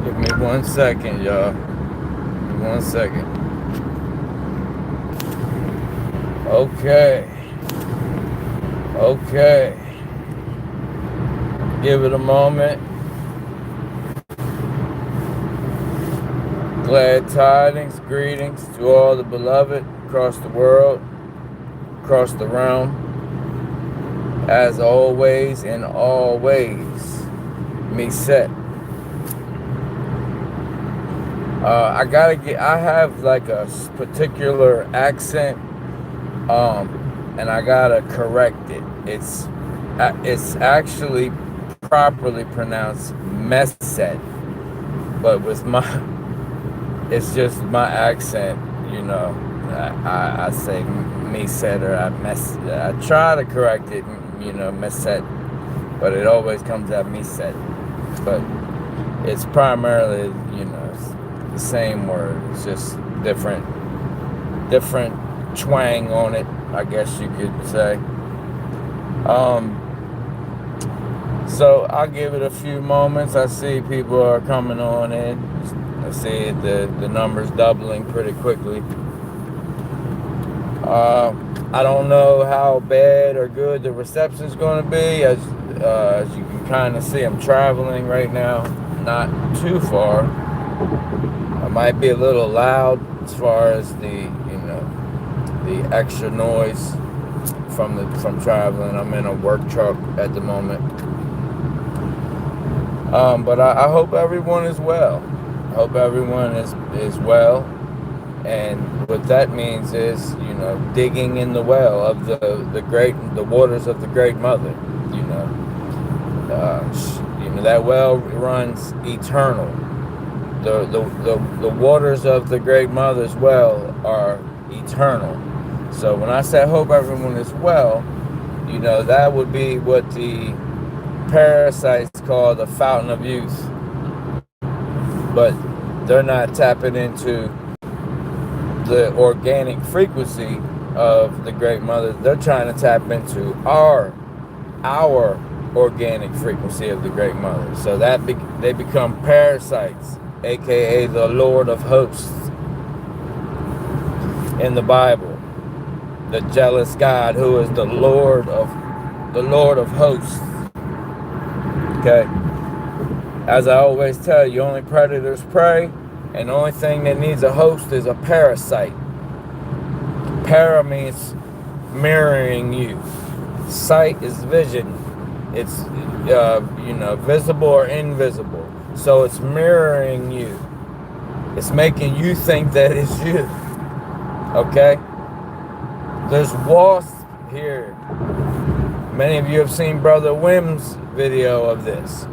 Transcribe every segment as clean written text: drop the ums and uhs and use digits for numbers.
Give me 1 second, y'all. Give me 1 second. Okay. Okay. Give it a moment. Glad tidings, greetings to all the beloved across the world, across the realm. As always and always, Mësët. I have like a particular accent, and I gotta correct it. It's actually properly pronounced Mësët, but with it's just my accent, you know. I say Mësët or I try to correct it, you know, Mësët, but it always comes out Mësët. But it's primarily, you know, the same word. It's just different twang on it, I guess you could say. So I'll give it a few moments. I see people are coming on in. I see the numbers doubling pretty quickly. I don't know how bad or good the reception is going to be. As you can kind of see, I'm traveling right now, not too far. I might be a little loud as far as the extra noise from traveling. I'm in a work truck at the moment. But I hope everyone is well. I hope everyone is well. And what that means is, you know, digging in the well of the waters of the Great Mother. You know, that well runs eternal. The waters of the Great Mother's well are eternal. So when I say hope everyone is well, you know, that would be what the parasites call the fountain of youth. But they're not tapping into the organic frequency of the Great Mother. They're trying to tap into our organic frequency of the Great Mother. So that they become parasites, aka the Lord of Hosts in the Bible. The jealous God who is the Lord of Hosts. Okay. As I always tell you, only predators prey, and the only thing that needs a host is a parasite. Para means mirroring you. Sight is vision. It's visible or invisible. So it's mirroring you. It's making you think that it's you. Okay? There's wasps here. Many of you have seen Brother Wim's video of this.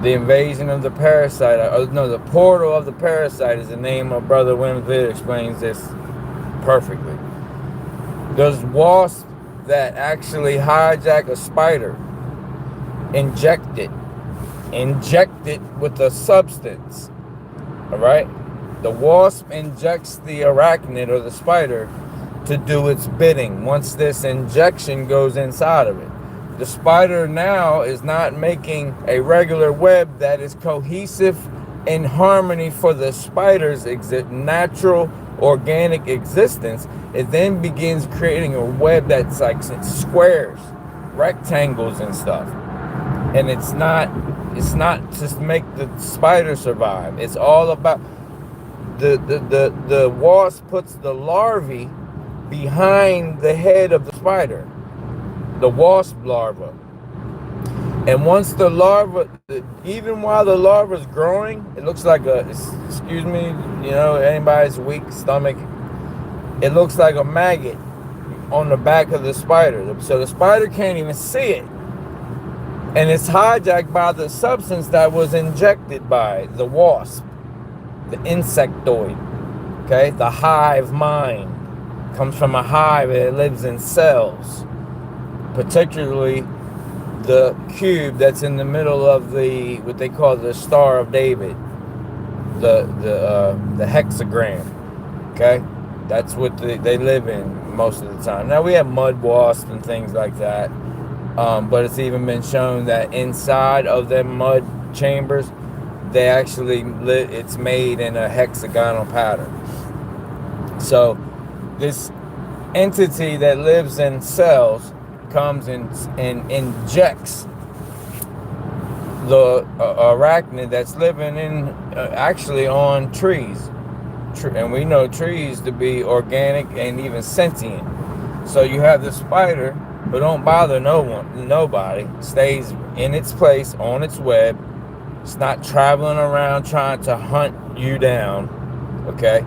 The invasion of the parasite. The portal of the parasite is the name of Brother Wim's video. Explains this perfectly. There's wasps that actually hijack a spider, inject it with a substance. All right? The wasp injects the arachnid or the spider to do its bidding. Once this injection goes inside of it, the spider now is not making a regular web that is cohesive in harmony for the spider's natural organic existence. It then begins creating a web that's like squares, rectangles and stuff. And it's not just make the spider survive. It's all about the wasp puts the larvae behind the head of the spider, the wasp larva. And once the larva, even while the larva is growing, it looks like anybody's weak stomach, it looks like a maggot on the back of the spider. So the spider can't even see it. And it's hijacked by the substance that was injected by the wasp, the insectoid. Okay, the hive mind comes from a hive. It lives in cells, particularly the cube that's in the middle of what they call the Star of David, the hexagram. Okay, that's what they live in most of the time. Now we have mud wasps and things like that, but it's even been shown that inside of them mud chambers, they actually it's made in a hexagonal pattern. So this entity that lives in cells comes and injects the arachnid that's living in actually on trees, and we know trees to be organic and even sentient. So you have the spider who don't bother nobody, stays in its place on its web. It's not traveling around trying to hunt you down. Okay,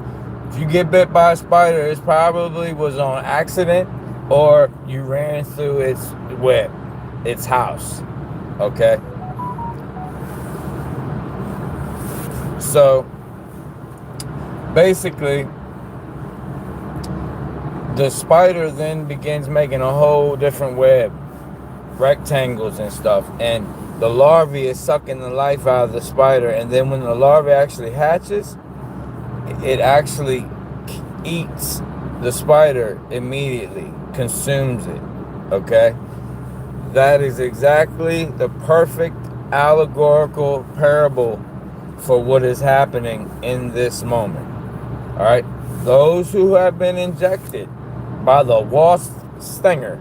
if you get bit by a spider, it probably was on accident, or you ran through its web, its house. Okay. So basically, the spider then begins making a whole different web, rectangles and stuff, and the larvae is sucking the life out of the spider. And then when the larvae actually hatches, it actually eats the spider immediately, consumes it. Okay, that is exactly the perfect allegorical parable for what is happening in this moment. All right, those who have been injected by the wasp stinger,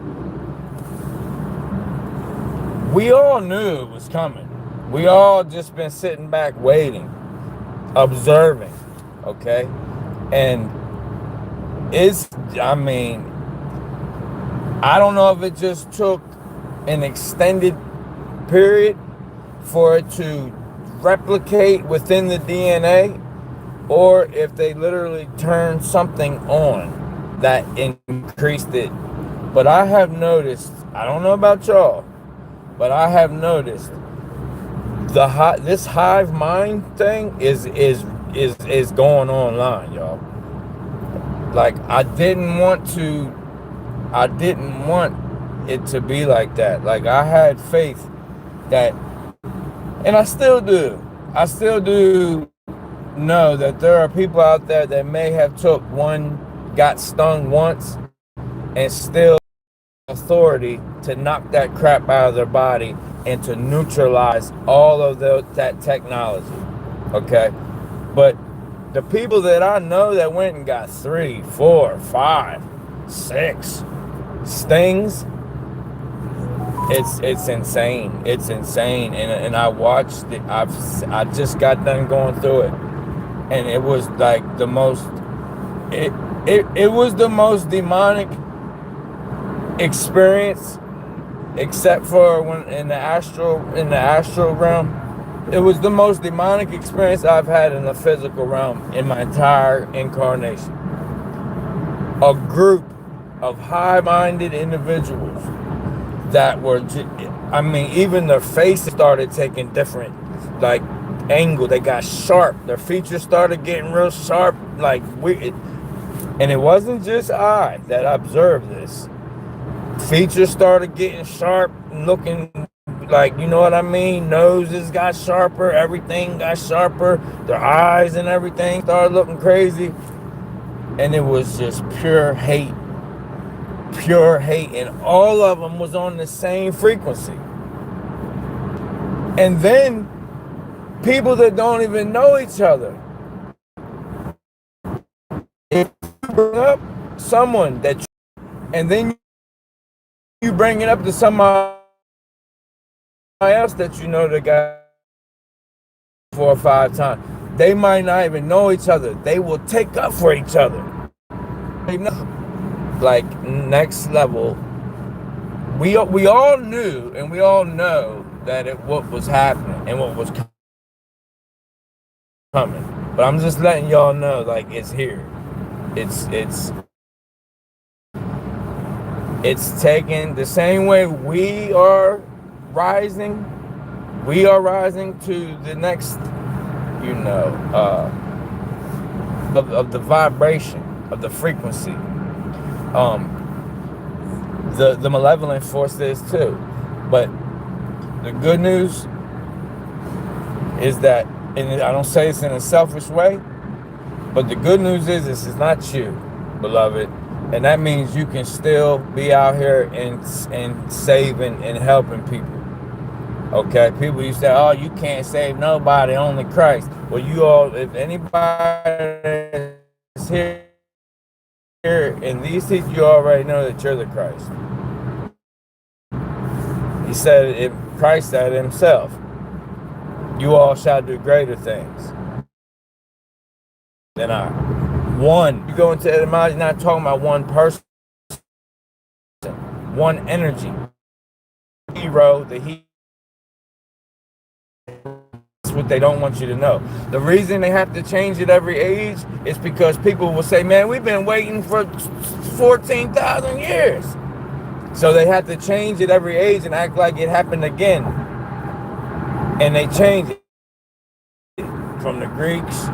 we all knew it was coming. We all just been sitting back waiting, observing. Okay, and I don't know if it just took an extended period for it to replicate within the DNA, or if they literally turned something on that increased it. But I have noticed, I don't know about y'all, but I have noticed this hive mind thing is going online, y'all. Like, I didn't want it to be like that. Like, I had faith that, and I still do know that there are people out there that may have got stung once, and still authority to knock that crap out of their body and to neutralize all of that technology. Okay, but the people that I know that went and got 3, 4, 5, 6 stings, it's insane. It's insane. And I watched it. I just got done going through it, and it was like the most. It was the most demonic experience, except for when in the astral realm. It was the most demonic experience I've had in the physical realm in my entire incarnation. A group of high-minded individuals that were, even their faces started taking different, like, angle. They got sharp. Their features started getting real sharp, like weird. And it wasn't just I that observed this. Features started getting sharp and looking like, you know what I mean? Noses got sharper. Everything got sharper. Their eyes and everything started looking crazy. And it was just pure hate. Pure hate. And all of them was on the same frequency. And then people that don't even know each other. If you bring up someone and then you bring it up to somebody else that you know that got 4 or 5 times, they might not even know each other. They will take up for each other. They know. Like, next level. We all knew and we all know that what was happening and what was coming. But I'm just letting y'all know, like, it's here. It's taking the same way we are rising to the next, of the vibration, of the frequency. The malevolent force is too. But the good news is that, and I don't say this in a selfish way, but the good news is this is not you, beloved. And that means you can still be out here and saving and helping people. Okay, people used to say, oh, you can't save nobody, only Christ. Well, you all, if anybody is here in these seats, you already know that you're the Christ. He said it, Christ said it himself. You all shall do greater things than I. One, you go into etymology, not talking about one person, one energy. Chi-Rho, the heat. That's what they don't want you to know. The reason they have to change it every age is because people will say, man, we've been waiting for 14,000 years. So they have to change it every age and act like it happened again. And they change it from the Greeks,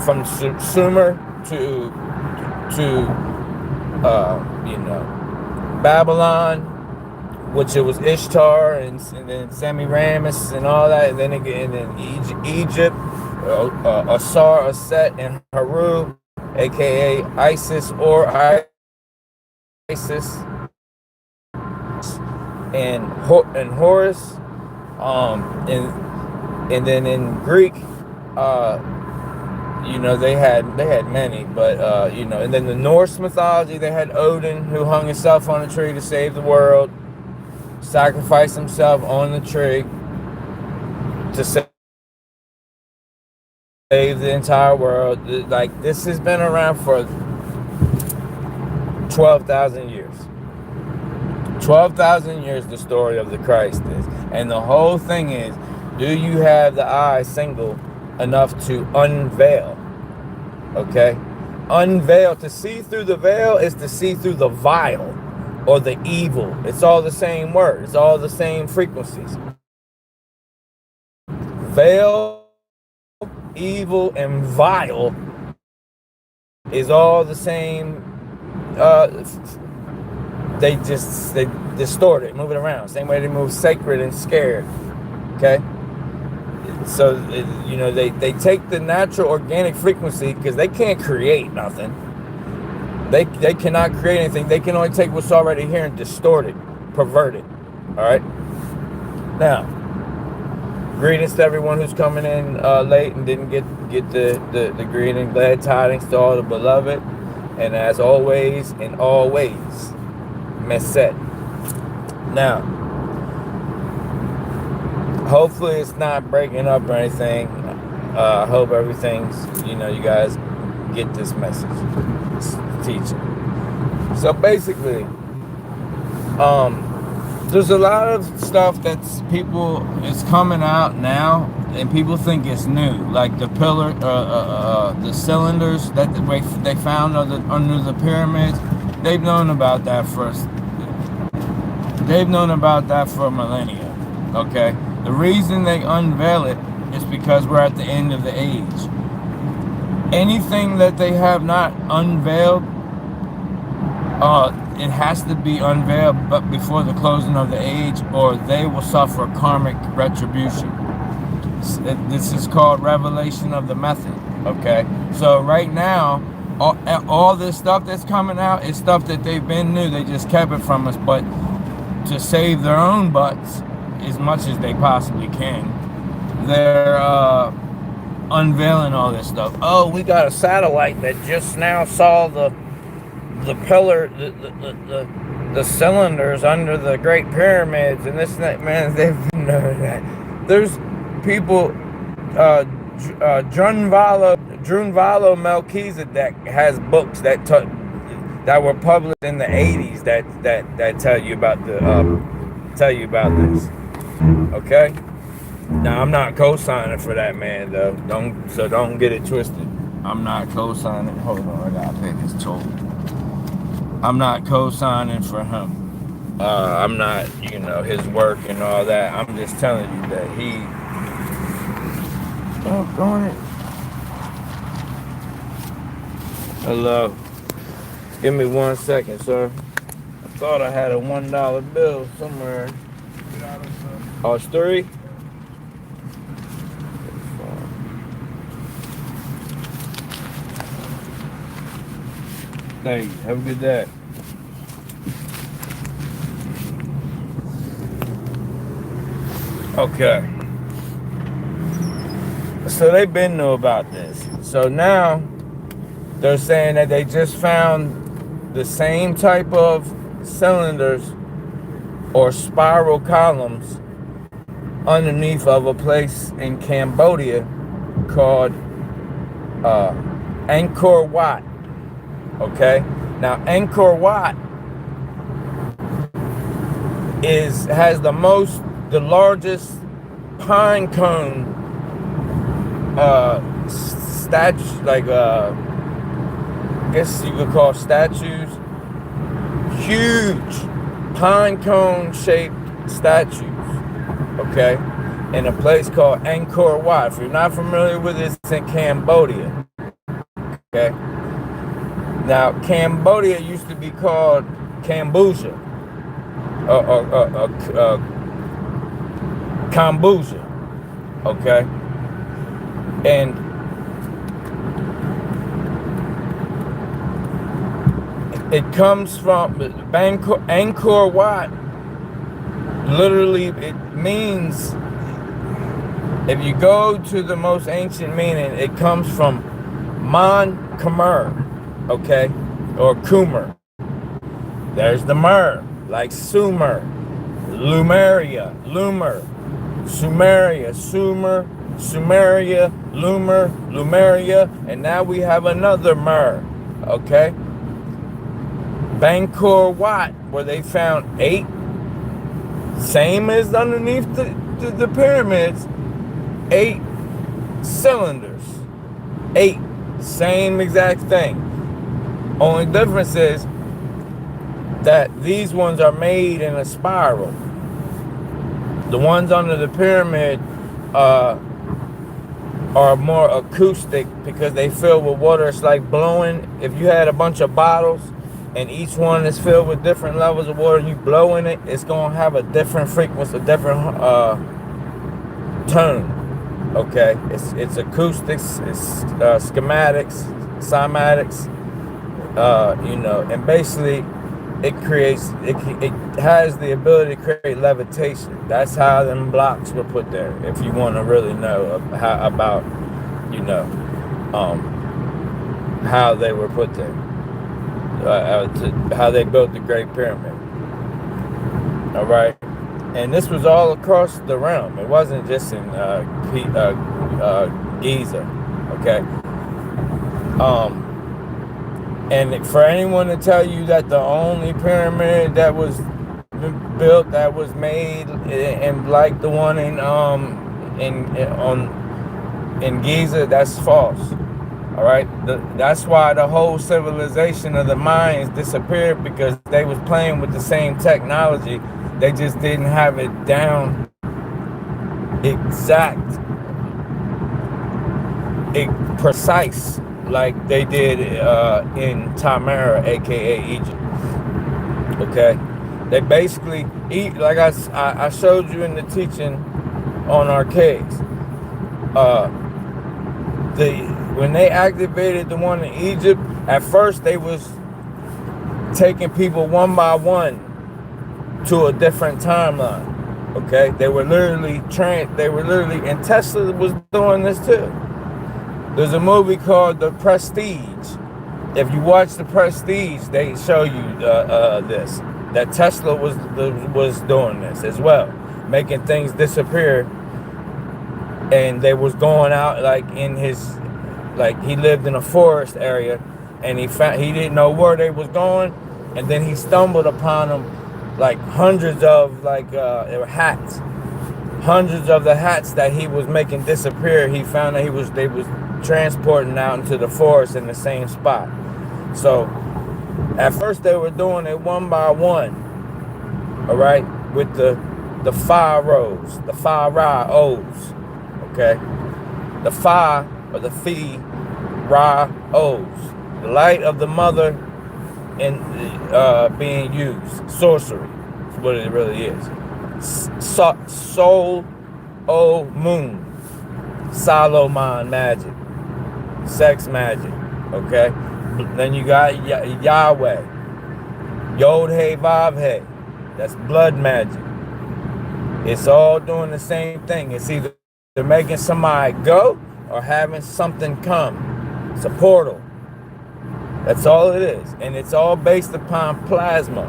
from Sumer to Babylon, which it was Ishtar and then Semiramis and all that, and then Egypt, Asar, Aset, and Heru, aka Isis or Isis, and Horus, and then in Greek, they had many, but and then the Norse mythology, they had Odin, who hung himself on a tree to save the world, sacrificed himself on the tree to save the entire world. Like, this has been around for 12,000 years. 12,000 years the story of the Christ is. And the whole thing is, do you have the eye single enough to unveil? Okay? Unveil. To see through the veil is to see through the vile or the evil. It's all the same word. It's all the same frequencies. Veil, evil, and vile is all the same. They distort it, move it around. Same way they move sacred and scared. Okay? So, they take the natural organic frequency, because they can't create nothing. They cannot create anything. They can only take what's already here and distort it, pervert it. All right? Now, greetings to everyone who's coming in late and didn't get the greeting. Glad tidings to all the beloved. And as always, and always, Mësët. Now, hopefully it's not breaking up or anything. I hope everything's, you guys get this message, this teaching. So basically, there's a lot of stuff it's coming out now, and people think it's new, like the pillar, the cylinders that they found under the pyramids. They've known about that for millennia. Okay, the reason they unveil it is because we're at the end of the age. Anything that they have not unveiled, it has to be unveiled but before the closing of the age, or they will suffer karmic retribution. This is called revelation of the method. Okay, so right now, all this stuff that's coming out is stuff that they've been new. They just kept it from us, but to save their own butts as much as they possibly can, they're unveiling all this stuff. Oh, we got a satellite that just now saw the pillar, the cylinders under the Great Pyramids, and this and that. Man, they've known that. There's people, Drunvalo Melchizedek has books that were published in the 80s that tell you about this. Okay. Now, I'm not co-signing for that man, though. Don't get it twisted. I'm not co-signing. Hold on, I gotta pay this toll. I'm not co-signing for him. I'm not, his work and all that. I'm just telling you that he. Oh, darn it. Hello. Give me 1 second, sir. I thought I had a $1 bill somewhere. Oh, it's 3? Thank you. Have a good day. Okay. So they've been knew about this. So now they're saying that they just found the same type of cylinders or spiral columns underneath of a place in Cambodia called Angkor Wat. Okay, now Angkor Wat has the largest pine cone statue, like I guess you could call statues, huge pine cone shaped statues. Okay, in a place called Angkor Wat. If you're not familiar with it, it's in Cambodia. Okay. Now, Cambodia used to be called Kambuja, Kambuja. Okay, and it comes from Angkor Wat. Literally, it means, if you go to the most ancient meaning, it comes from Mon Khmer, okay, or Kumer. There's the Mer, like Sumer, Lumeria, Lumer, Sumeria, Sumer, Sumeria, Lumer, Lumeria, and now we have another Mer, okay? Angkor Wat, where they found 8, same as underneath the pyramids, 8 cylinders, 8, same exact thing. Only difference is that these ones are made in a spiral. The ones under the pyramid are more acoustic because they fill with water. It's like blowing. If you had a bunch of bottles and each one is filled with different levels of water and you blow in it, it's going to have a different frequency, a different tone. Okay, it's acoustics, it's schematics, cymatics, and basically it has the ability to create levitation. That's how them blocks were put there. If you want to really know about how they were put there, how they built the Great Pyramid. All right. And this was all across the realm. It wasn't just in Giza, okay? And for anyone to tell you that the only pyramid that was built, that was made, and like the one in Giza, that's false. All right, that's why the whole civilization of the Mayans disappeared, because they was playing with the same technology. They just didn't have it down precise like they did in Tamara, aka Egypt. Okay, they basically eat, like I showed you in the teaching on arcades. When they activated the one in Egypt, at first they was taking people one by one to a different timeline. Okay, they were literally, and Tesla was doing this too. There's a movie called The Prestige. If you watch The Prestige, they show you this, that Tesla was doing this as well, making things disappear. And they was going out like he lived in a forest area, and he didn't know where they was going, and then he stumbled upon them, like hundreds of hats, hundreds of the hats that he was making disappear. He found that they was transporting out into the forest in the same spot. So at first they were doing it one by one, all right, with the pharaohs, the pharaohs, okay, the Phi or the Phi Ra-Os, the light of the mother, and being used. Sorcery is what it really is. Soul, O moon, Solomon magic, sex magic. Okay, then you got Yahweh, Yod He Vav He, that's blood magic. It's all doing the same thing. It's either making somebody go or having something come. It's a portal. That's all it is. And it's all based upon plasma,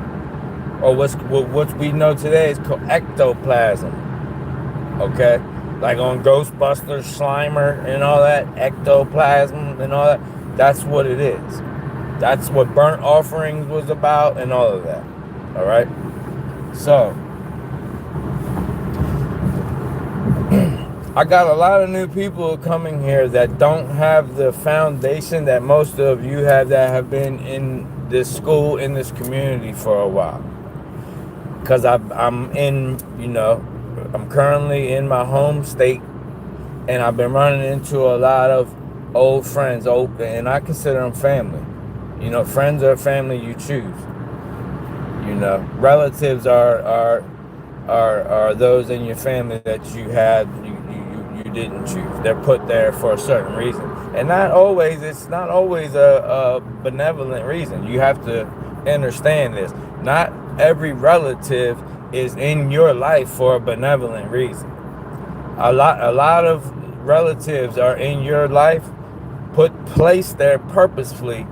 or what we know today is called ectoplasm. Okay? Like on Ghostbusters, Slimer, and all that, ectoplasm and all that. That's what it is. That's what burnt offerings was about and all of that. All right? So, I got a lot of new people coming here that don't have the foundation that most of you have that have been in this school, in this community for a while. Because I'm in, I'm currently in my home state, and I've been running into a lot of old friends, and I consider them family. Friends are family you choose. Relatives are those in your family that you didn't choose. They're put there for a certain reason, and it's not always a benevolent reason. You have to understand this. Not every relative is in your life for a benevolent reason. A lot of relatives are in your life, placed there purposefully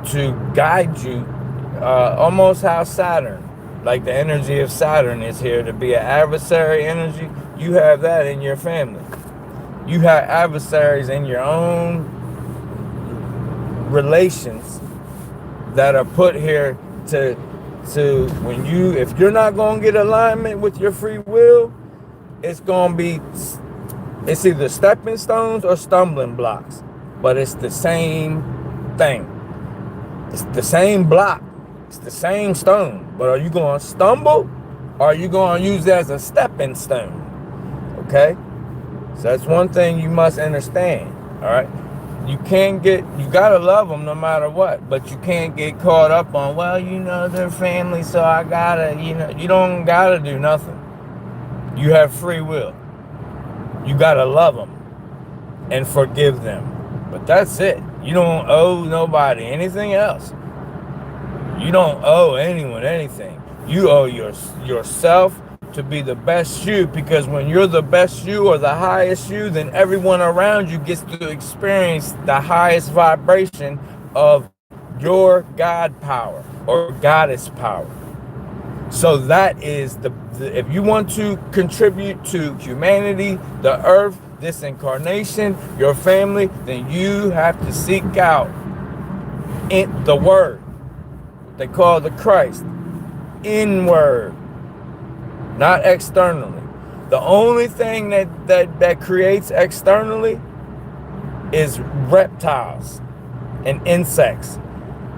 to guide you, almost how Saturn, like the energy of Saturn is here to be an adversary energy. You have that in your family. You have adversaries in your own relations that are put here to if you're not going to get alignment with your free will, it's either stepping stones or stumbling blocks, but it's the same thing. It's the same block. It's the same stone. But are you going to stumble, or are you going to use it as a stepping stone? Okay? So that's one thing you must understand. All right? You got to love them no matter what, but you can't get caught up on, they're family, so I got to, you don't got to do nothing. You have free will. You got to love them and forgive them. But that's it. You don't owe nobody anything else. You don't owe anyone anything. You owe yourself to be the best you, because when you're the best you or the highest you, then everyone around you gets to experience the highest vibration of your God power or goddess power. So that is if you want to contribute to humanity, the earth, this incarnation, your family, then you have to seek out in the word. They call the Christ. Inward. Not externally. The only thing that creates externally is reptiles and insects.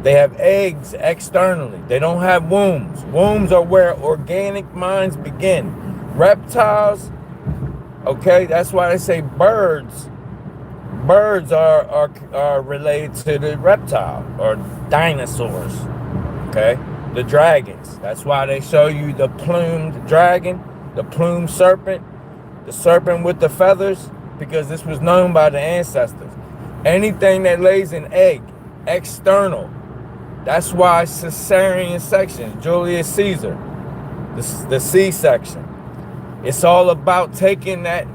They have eggs externally. They don't have wombs. Wombs are where organic minds begin. Reptiles, okay, that's why they say birds. Birds are related to the reptile or dinosaurs. Okay? The dragons. That's why they show you the plumed dragon, the plumed serpent, the serpent with the feathers, because this was known by the ancestors. Anything that lays an egg, external. That's why cesarean section, Julius Caesar, the C-section. It's all about taking that.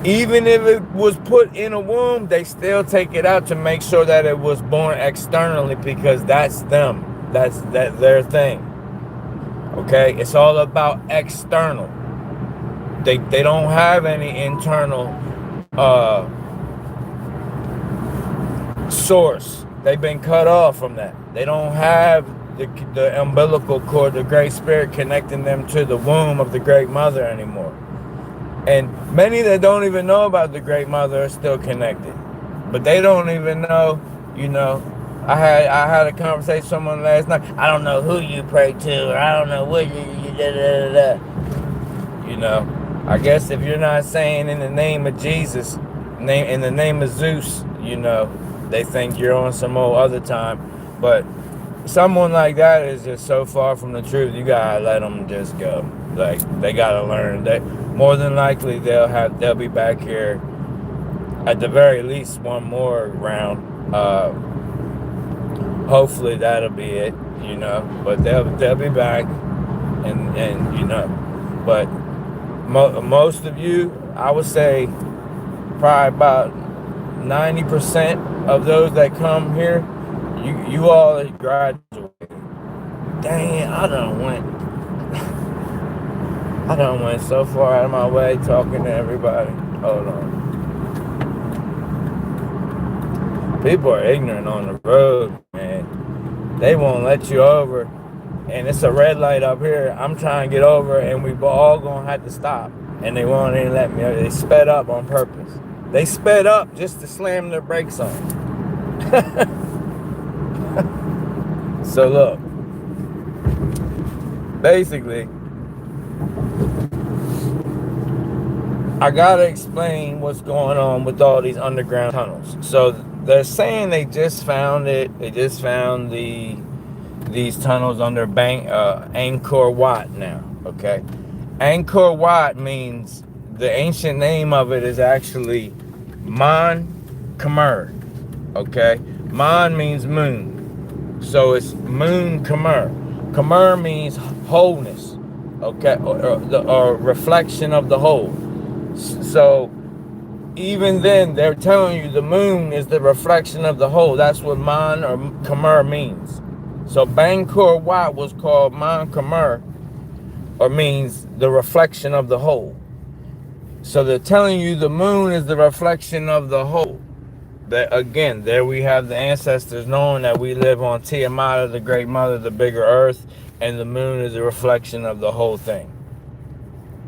Even if it was put in a womb, they still take it out to make sure that it was born externally, because that's them. That's their thing. Okay? It's all about external. They don't have any internal source. They've been cut off from that. They don't have the umbilical cord, the Great Spirit connecting them to the womb of the Great Mother anymore. And many that don't even know about the Great Mother are still connected. But they don't even know, I had a conversation with someone last night. I don't know who you pray to, or I don't know what I guess if you're not saying in the name of Jesus, in the name of Zeus, they think you're on some old other time. But someone like that is just so far from the truth. You gotta let them just go. Like, they gotta learn that more than likely they'll be back here at the very least one more round. Hopefully that'll be it, but they'll be back, and But most of you, I would say probably about 90% of those that come here, you all graduated. Dang, I done went so far out of my way talking to everybody. Hold on. People are ignorant on the road, man. They won't let you over. And it's a red light up here. I'm trying to get over, and we all gonna have to stop. And they won't even let me. They sped up on purpose. They sped up just to slam their brakes on. So look, basically, I gotta explain what's going on with all these underground tunnels. So they're saying they just found it. They just found these tunnels under Angkor Wat now. Okay, Angkor Wat means, the ancient name of it is actually Man Khmer. Okay, Man means moon, so it's Moon Khmer. Khmer means wholeness. Okay, or reflection of the whole. So even then, they're telling you the moon is the reflection of the whole. That's what Man or Khmer means. So Angkor Wat was called Man Khmer, or means the reflection of the whole. So they're telling you the moon is the reflection of the whole. That again, there we have the ancestors knowing that we live on Tiamat, the Great Mother, the bigger Earth, and the moon is a reflection of the whole thing.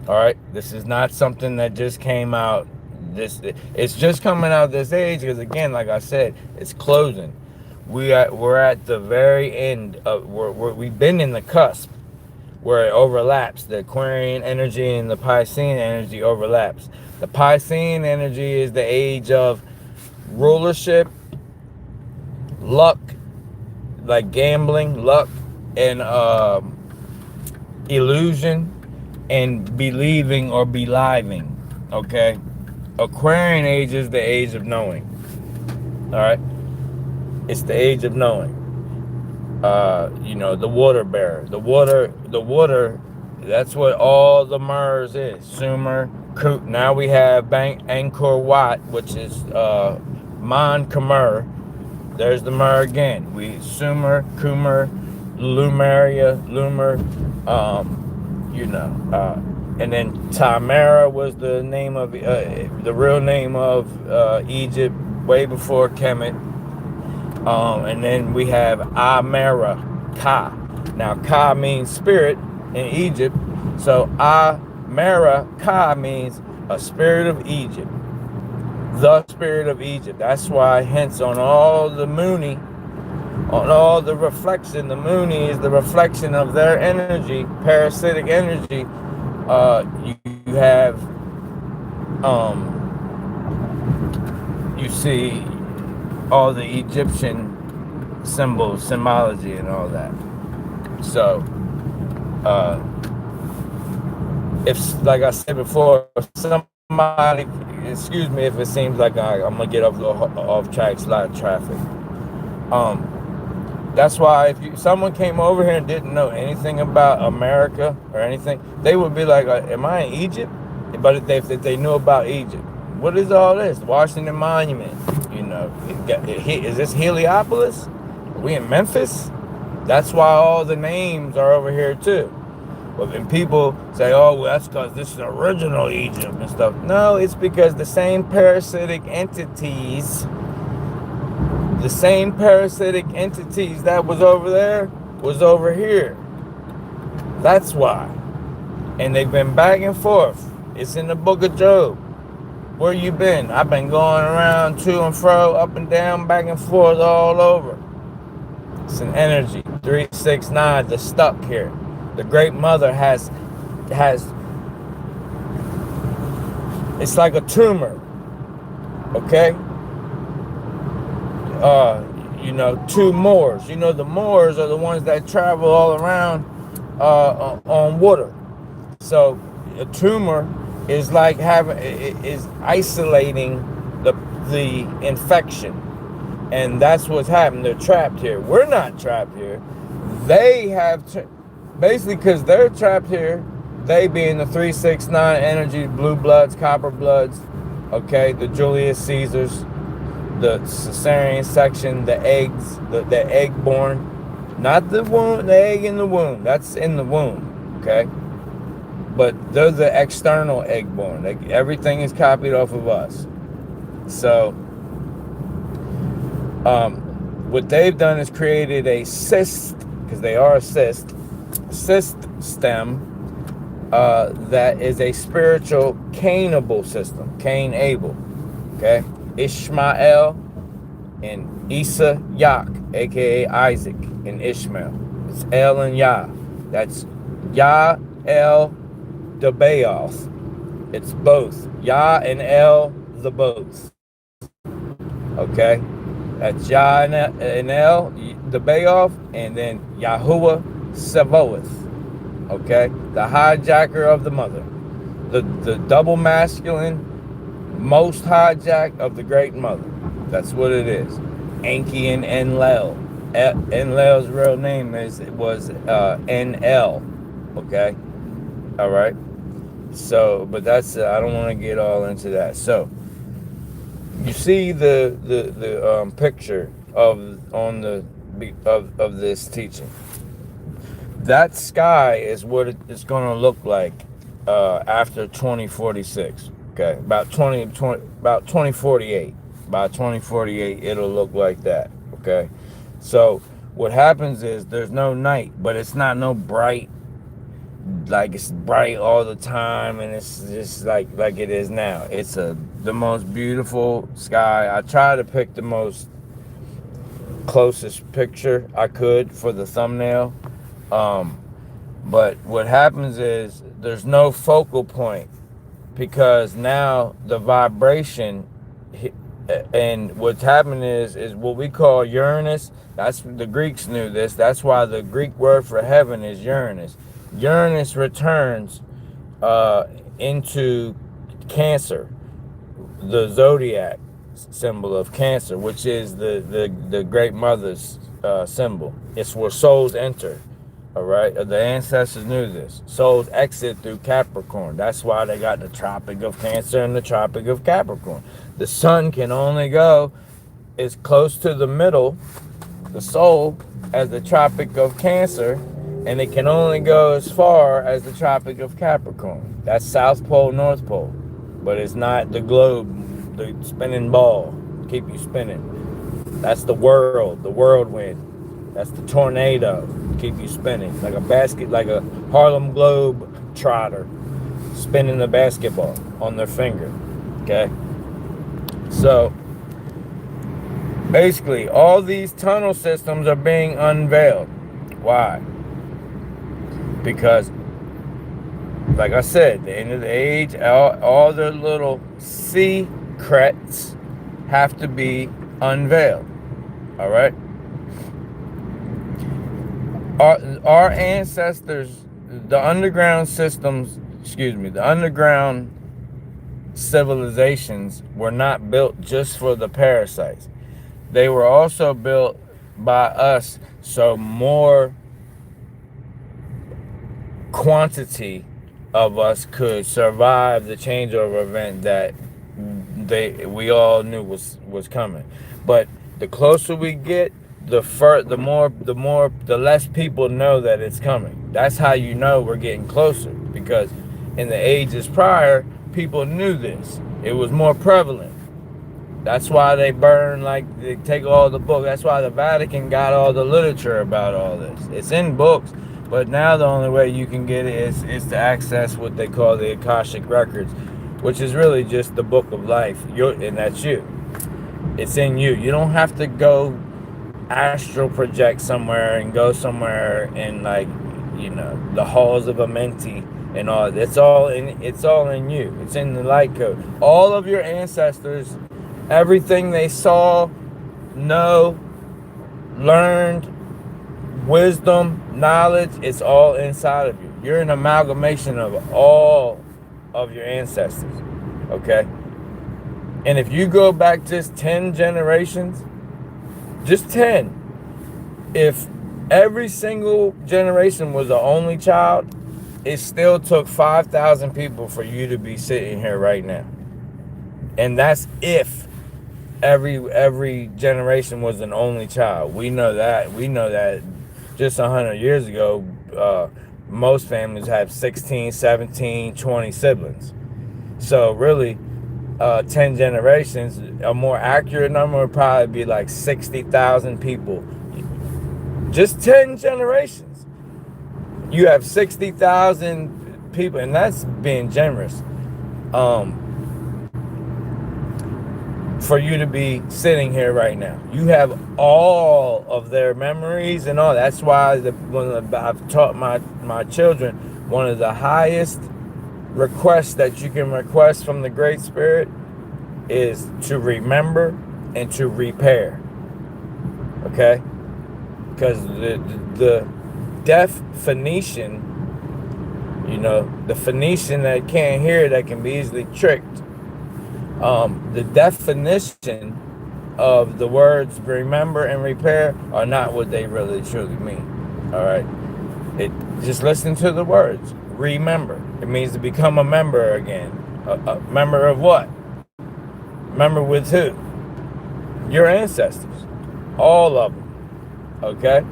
All right, this is not something that just came out. It's just coming out this age because, again, like I said, it's closing. We're at the very end of we've been in the cusp where it overlaps. The Aquarian energy and the Piscean energy overlaps. The Piscean energy is the age of rulership, luck, like gambling, luck, and illusion, and believing or beliving. Okay, Aquarian age is the age of knowing. All right, it's the age of knowing. The water bearer, the water. That's what all the Mers is. Sumer, Kut. Now we have Angkor Wat, which is Man Khmer. There's the Mer again. We Sumer, Kumer, Lumeria, Lumer. And then Tamara was the name of the real name of Egypt way before Kemet. And then we have Amera, Ka. Now Ka means spirit in Egypt, so Amera Ka means a spirit of Egypt, the spirit of Egypt. That's why, hence, on all the Mooney, on all the reflection, the Mooney is the reflection of their energy, parasitic energy. You have, you see all the Egyptian symbols, symbology, and all that. So, if, like I said before, if somebody, excuse me if it seems like I'm gonna get off track, it's a lot of traffic. That's why if someone came over here and didn't know anything about America or anything, they would be like, am I in Egypt? But if they knew about Egypt, what is all this? Washington Monument, is this Heliopolis? Are we in Memphis? That's why all the names are over here too. But when people say, oh, well, that's because this is original Egypt and stuff. No, it's because the same parasitic entities that was over there was over here. That's why. And they've been back and forth. It's in the book of Job. Where you been? I've been going around to and fro, up and down, back and forth, all over. It's an energy. 369, the stuck here. The Great Mother has it's like a tumor. Okay? Two Moors. The Moors are the ones that travel all around on water. So a tumor is like is isolating the infection, and that's what's happened. They're trapped here. We're not trapped here. They have basically, because they're trapped here, They being the 369 energy, blue bloods, copper bloods, okay, the Julius Caesars, the cesarean section, the eggs, the egg born, not the womb, the egg in the womb. That's in the womb, okay. But they're the external egg born. Like, everything is copied off of us. So, what they've done is created a cyst, because they are a cyst stem. That is a spiritual Cainable system. Cain Abel. Okay? Ishmael and Isa Yak, aka Isaac and Ishmael. It's El and Yah. That's Yah, El, the Baoth. It's both. Yah and El, the both. Okay? That's Yah and El, the Baoth, and then Yahuwah Sevoth. Okay, the hijacker of the mother, the double masculine, most hijack of the great mother. That's what it is. Enki and Enlil. Enlil's real name was NL. Okay, all right. So, but that's I don't want to get all into that. So, you see the picture of this teaching. That sky is what it's going to look like after 2046. Okay, about 2048. By 2048, it'll look like that. Okay, so what happens is there's no night, but it's not no bright, like it's bright all the time, and it's just like it is now. It's the most beautiful sky. I try to pick the most closest picture I could for the thumbnail. But what happens is there's no focal point, because now the vibration, and what's happening is what we call Uranus. That's the Greeks knew this. That's why the Greek word for heaven is Uranus. Uranus returns into Cancer, the zodiac symbol of Cancer, which is the great mother's symbol. It's where souls enter. All right, the ancestors knew this. Souls exit through Capricorn. That's why they got the Tropic of Cancer and the Tropic of Capricorn. The sun can only go as close to the middle, the soul, as the Tropic of Cancer, and it can only go as far as the Tropic of Capricorn. That's South Pole, North Pole, but it's not the globe, the spinning ball, keep you spinning. That's the whirlwind. That's the tornado, keep you spinning like a basket, like a Harlem Globe trotter spinning the basketball on their finger. Okay, so basically all these tunnel systems are being unveiled. Why? Because, like I said, the end of the age, all the little secrets have to be unveiled. All right. Our ancestors, the underground systems, the underground civilizations were not built just for the parasites. They were also built by us, so more quantity of us could survive the changeover event that we all knew was coming. But the closer we get, the less people know that it's coming. That's how you know we're getting closer, because in the ages prior, people knew this. It was more prevalent. That's why they take all the books. That's why the Vatican got all the literature about all this. It's in books, but now the only way you can get it is to access what they call the Akashic Records, which is really just the book of life. And that's you. It's in you. You don't have to go astral project somewhere and go somewhere in the halls of Amenti and all. It's all in you. It's in the light code. All of your ancestors, everything they saw, know, learned, wisdom, knowledge, it's all inside of you. You're an amalgamation of all of your ancestors. Okay? And if you go back just 10 generations, just 10. If every single generation was the only child, it still took 5,000 people for you to be sitting here right now. And that's if every generation was an only child. We know that. We know that just 100 years ago, most families have 16, 17, 20 siblings. So really, 10 generations, a more accurate number would probably be like 60,000 people. Just 10 generations. You have 60,000 people, and that's being generous. For you to be sitting here right now. You have all of their memories and all. That's why I've taught my children, one of the highest requests that you can request from the Great Spirit is to remember and to repair. Okay? Because the deaf Phoenician, the Phoenician that can't hear, that can be easily tricked. The definition of the words remember and repair are not what they really truly mean. All right? Just listen to the words. Remember. It means to become a member again. A member of what? Member with who? Your ancestors. All of them. Okay?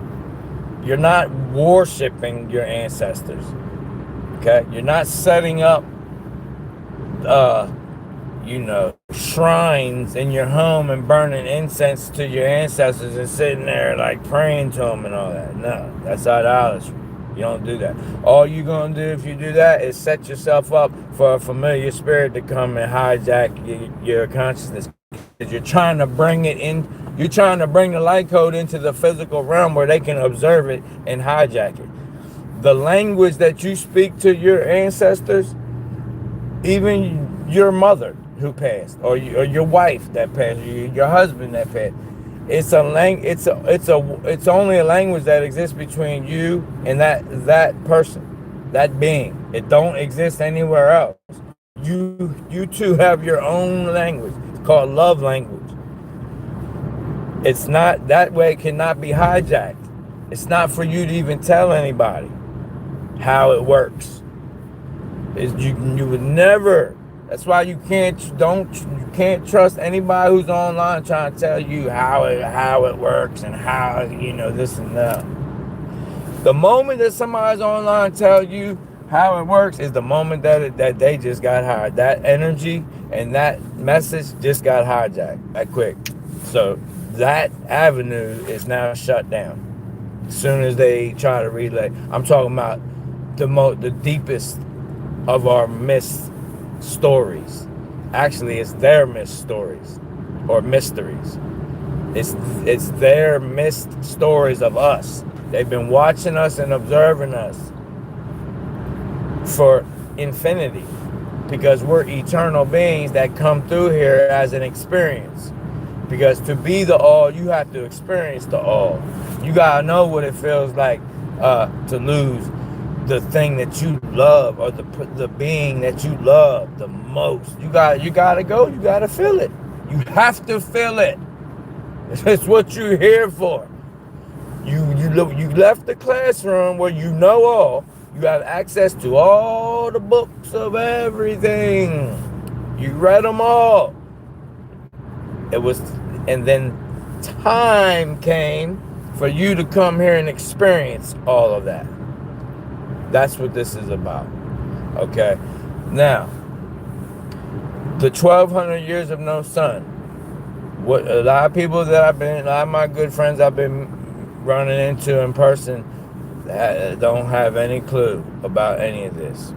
You're not worshiping your ancestors. Okay? You're not setting up shrines in your home and burning incense to your ancestors and sitting there like praying to them and all that. No, that's idolatry. You don't do that. All you're going to do if you do that is set yourself up for a familiar spirit to come and hijack your consciousness. You're trying to bring it in. You're trying to bring the light code into the physical realm where they can observe it and hijack it. The language that you speak to your ancestors, even your mother who passed, or your wife that passed, or your husband that passed, it's only a language that exists between you and that person, that being. It don't exist anywhere else. You two have your own language. It's called love language. It's not that way. It cannot be hijacked. It's not for you to even tell anybody how it works. You would never. That's why you can't trust anybody who's online trying to tell you how it works and how this and that. The moment that somebody's online tell you how it works is the moment that they just got hired. That energy and that message just got hijacked that quick. So that avenue is now shut down. As soon as they try to relay, I'm talking about the deepest of our missed stories. Actually, it's their missed stories or mysteries. It's their missed stories of us. They've been watching us and observing us for infinity, because we're eternal beings that come through here as an experience. Because to be the all, you have to experience the all. You gotta know what it feels like to lose the thing that you love, or the being that you love the most. You gotta go. You gotta feel it. You have to feel it. It's what you're here for. You left the classroom where you know all. You have access to all the books of everything. You read them all. And then time came for you to come here and experience all of that. That's what this is about. Okay? Now, the 1,200 years of no sun. What a lot of people a lot of my good friends I've been running into in person don't have any clue about any of this.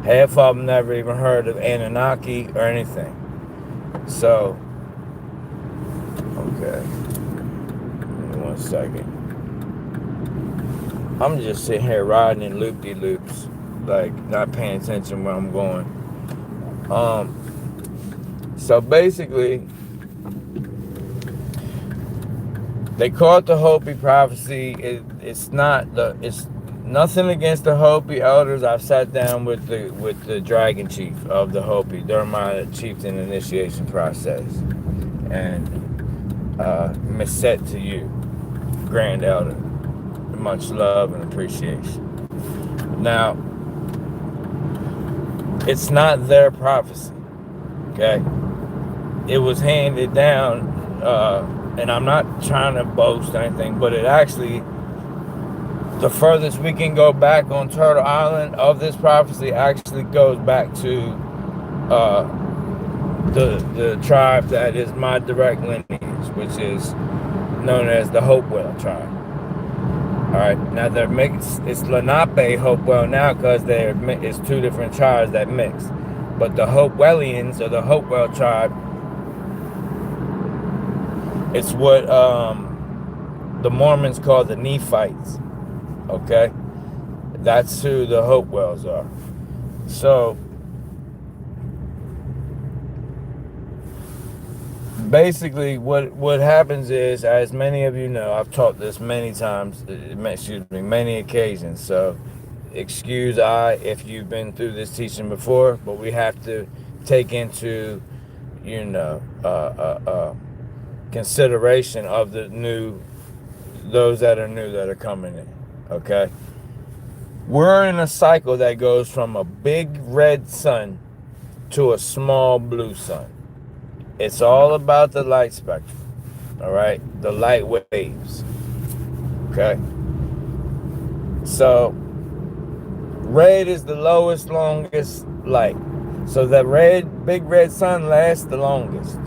Half of them never even heard of Anunnaki or anything. So, okay. Give me 1 second. I'm just sitting here riding in loop-de-loops, like not paying attention where I'm going. So basically, they call it the Hopi prophecy. It's nothing against the Hopi elders. I've sat down with the dragon chief of the Hopi during my chieftain initiation process, and Mësët to you, Grand Elder. Much love and appreciation. Now, It's not their prophecy, okay? It was handed down, and I'm not trying to boast or anything, but it actually, the furthest we can go back on Turtle Island of this prophecy actually goes back to the tribe that is my direct lineage, which is known as the Hopewell tribe. All right, now they're mixed. It's Lenape Hopewell now because it's two different tribes that mix. But the Hopewellians, or the Hopewell tribe, it's what the Mormons call the Nephites. Okay, that's who the Hopewells are. So basically, what happens is, as many of you know, I've taught this many times, many occasions. So, excuse if you've been through this teaching before, but we have to take into, consideration of those that are new that are coming in. Okay, we're in a cycle that goes from a big red sun to a small blue sun. It's all about the light spectrum, all right? The light waves, okay? So, red is the lowest, longest light. So the big red sun lasts the longest.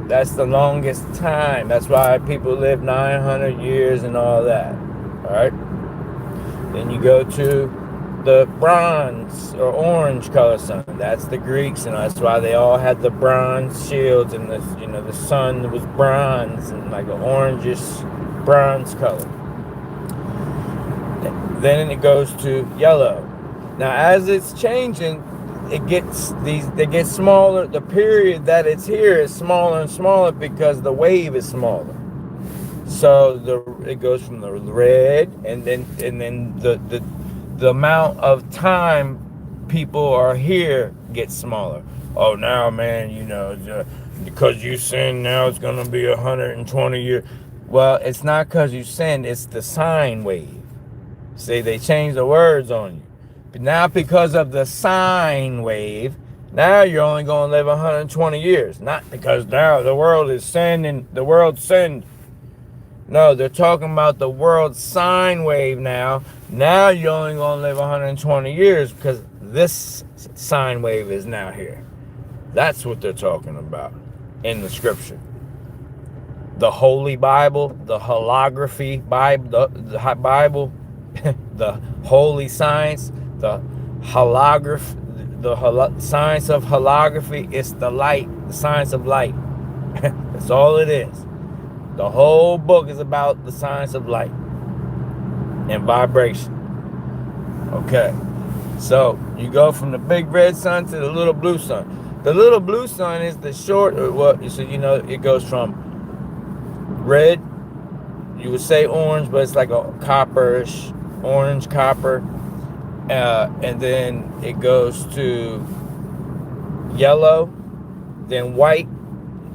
That's the longest time. That's why people live 900 years and all that, all right? Then you go to the bronze or orange color sun. That's the Greeks, and that's why they all had the bronze shields, and the sun was bronze and like an orangish bronze color. Then it goes to yellow. Now, as it's changing, they get smaller. The period that it's here is smaller and smaller because the wave is smaller. So it goes from the red, and then the amount of time people are here gets smaller. Oh, now, man, because you sinned, now it's going to be 120 years. Well, it's not because you sinned, it's the sine wave. See, they changed the words on you. But now, because of the sine wave, now you're only going to live 120 years. Not because now the world is sending, the world sinned. No, they're talking about the world sine wave now. Now you're only going to live 120 years because this sine wave is now here. That's what they're talking about in the scripture. The Holy Bible, the holography Bible, the Bible, the holy science, the science of holography. It's the light, the science of light. That's all it is. The whole book is about the science of light and vibration. Okay, so you go from the big red sun to the little blue sun. The little blue sun is the short, it goes from red, you would say orange, but it's like a copperish, orange copper, and then it goes to yellow, then white,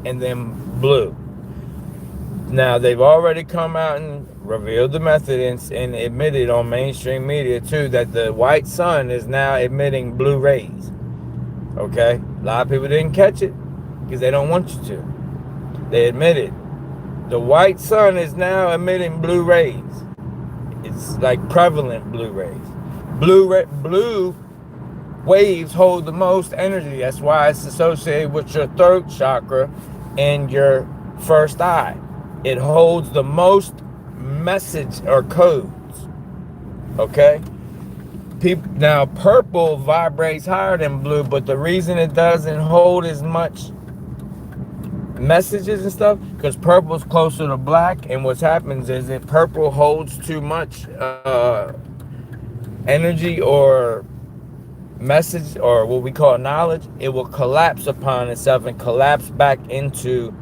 and then blue. Now, they've already come out and revealed the method and admitted on mainstream media, too, that the white sun is now emitting blue rays. Okay? A lot of people didn't catch it because they don't want you to. They admitted the white sun is now emitting blue rays. It's like prevalent blue rays. Blue waves hold the most energy. That's why it's associated with your throat chakra and your first eye. It holds the most message or codes. Okay? Now, purple vibrates higher than blue, but the reason it doesn't hold as much messages and stuff, because purple's closer to black, and what happens is if purple holds too much energy or message, or what we call knowledge, it will collapse upon itself and collapse back into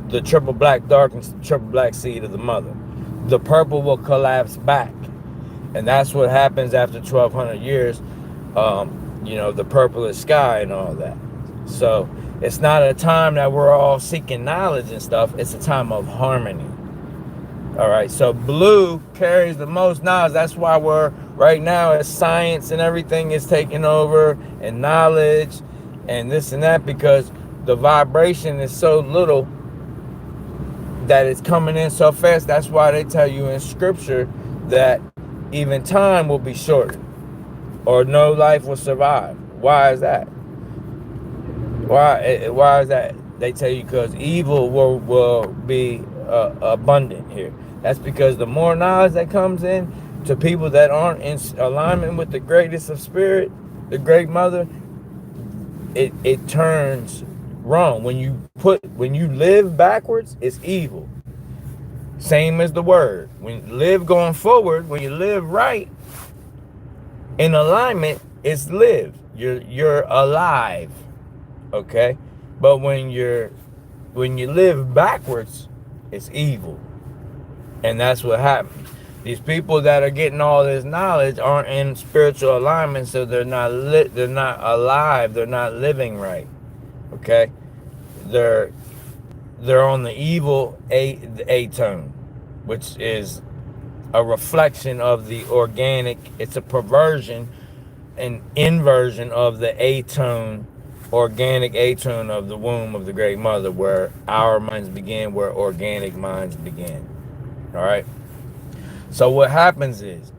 the triple black dark and triple black seed of the mother. The purple will collapse back, and that's what happens after 1200 years. The purplish sky and all that. So it's not a time that we're all seeking knowledge and stuff. It's a time of harmony. All right, so blue carries the most knowledge. That's why we're right now as science and everything is taking over, and knowledge and this and that, because the vibration is so little that it's coming in so fast. That's why they tell you in scripture that even time will be shortened, or no life will survive. Why is that? Why is that? They tell you because evil will be abundant here. That's because the more knowledge that comes in to people that aren't in alignment with the greatest of spirit, the great mother, it turns wrong. When you live backwards, it's evil. Same as the word. When you live going forward, when you live right in alignment, it's live. You're alive. Okay? But when you live backwards, it's evil. And that's what happens. These people that are getting all this knowledge aren't in spiritual alignment, so they're not alive, they're not living right. Okay? They're on the evil A tone, which is a reflection of the organic. It's a perversion, an inversion of the A tone, organic A tone of the womb of the Great Mother, where our minds begin, where organic minds begin. All right. So what happens is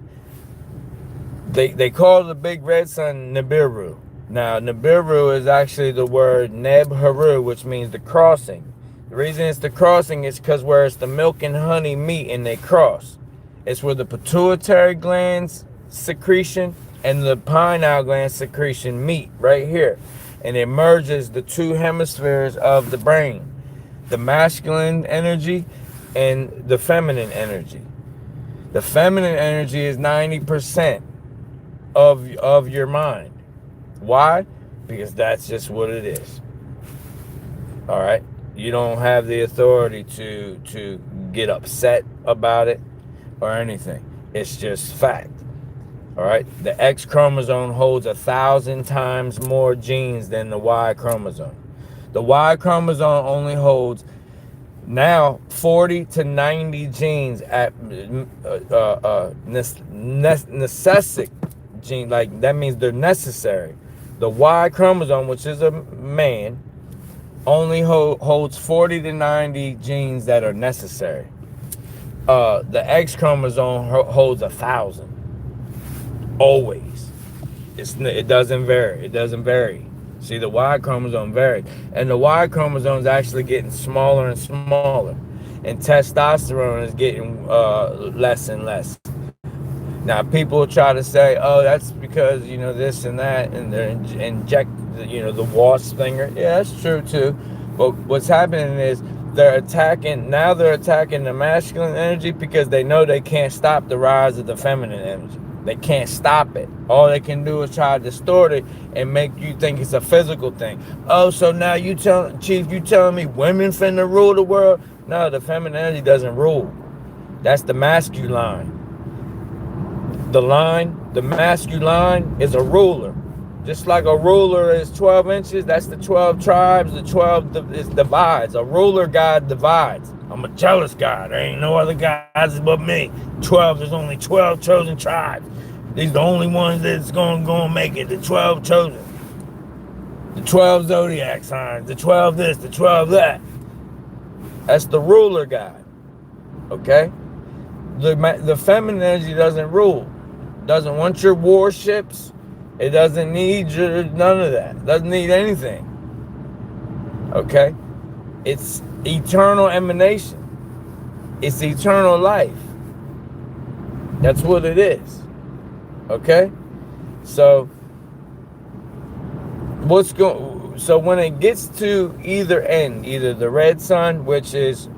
they call the big red sun Nibiru. Now Nibiru is actually the word Heru, which means the crossing. The reason it's the crossing is because where it's the milk and honey meet and they cross. It's where the pituitary glands secretion and the pineal gland secretion meet right here. And it merges the two hemispheres of the brain, the masculine energy and the feminine energy. The feminine energy is 90% of your mind. Why? Because that's just what it is. All right? You don't have the authority to get upset about it or anything. It's just fact. All right? The X chromosome holds 1,000 times more genes than the Y chromosome. The Y chromosome only holds now 40 to 90 genes at necessic gene, like that means they're necessary. The Y chromosome, which is a man, only holds 40 to 90 genes that are necessary. The X chromosome holds 1,000. Always. It doesn't vary. It doesn't vary. See, the Y chromosome varied. And the Y chromosome is actually getting smaller and smaller. And testosterone is getting less and less. Now, people try to say, oh, that's because, this and that, and they're inject, the wasp thinger. Yeah, that's true, too. But what's happening is they're attacking the masculine energy because they know they can't stop the rise of the feminine energy. They can't stop it. All they can do is try to distort it and make you think it's a physical thing. Oh, so now Chief, you telling me women finna rule the world? No, the feminine energy doesn't rule. That's the masculine. The masculine is a ruler. Just like a ruler is 12 inches, that's the 12 tribes. The 12 is divides. A ruler God divides. I'm a jealous God. There ain't no other gods but me. 12, there's only 12 chosen tribes. These are the only ones that's going to make it. The 12 chosen. The 12 zodiac signs. The 12 this, the 12 that. That's the ruler God. Okay? The feminine energy doesn't rule. Doesn't want your warships. It doesn't need none of that. It doesn't need anything. Okay? It's eternal emanation. It's eternal life. That's what it is. Okay? So when it gets to either end, either the red sun, which is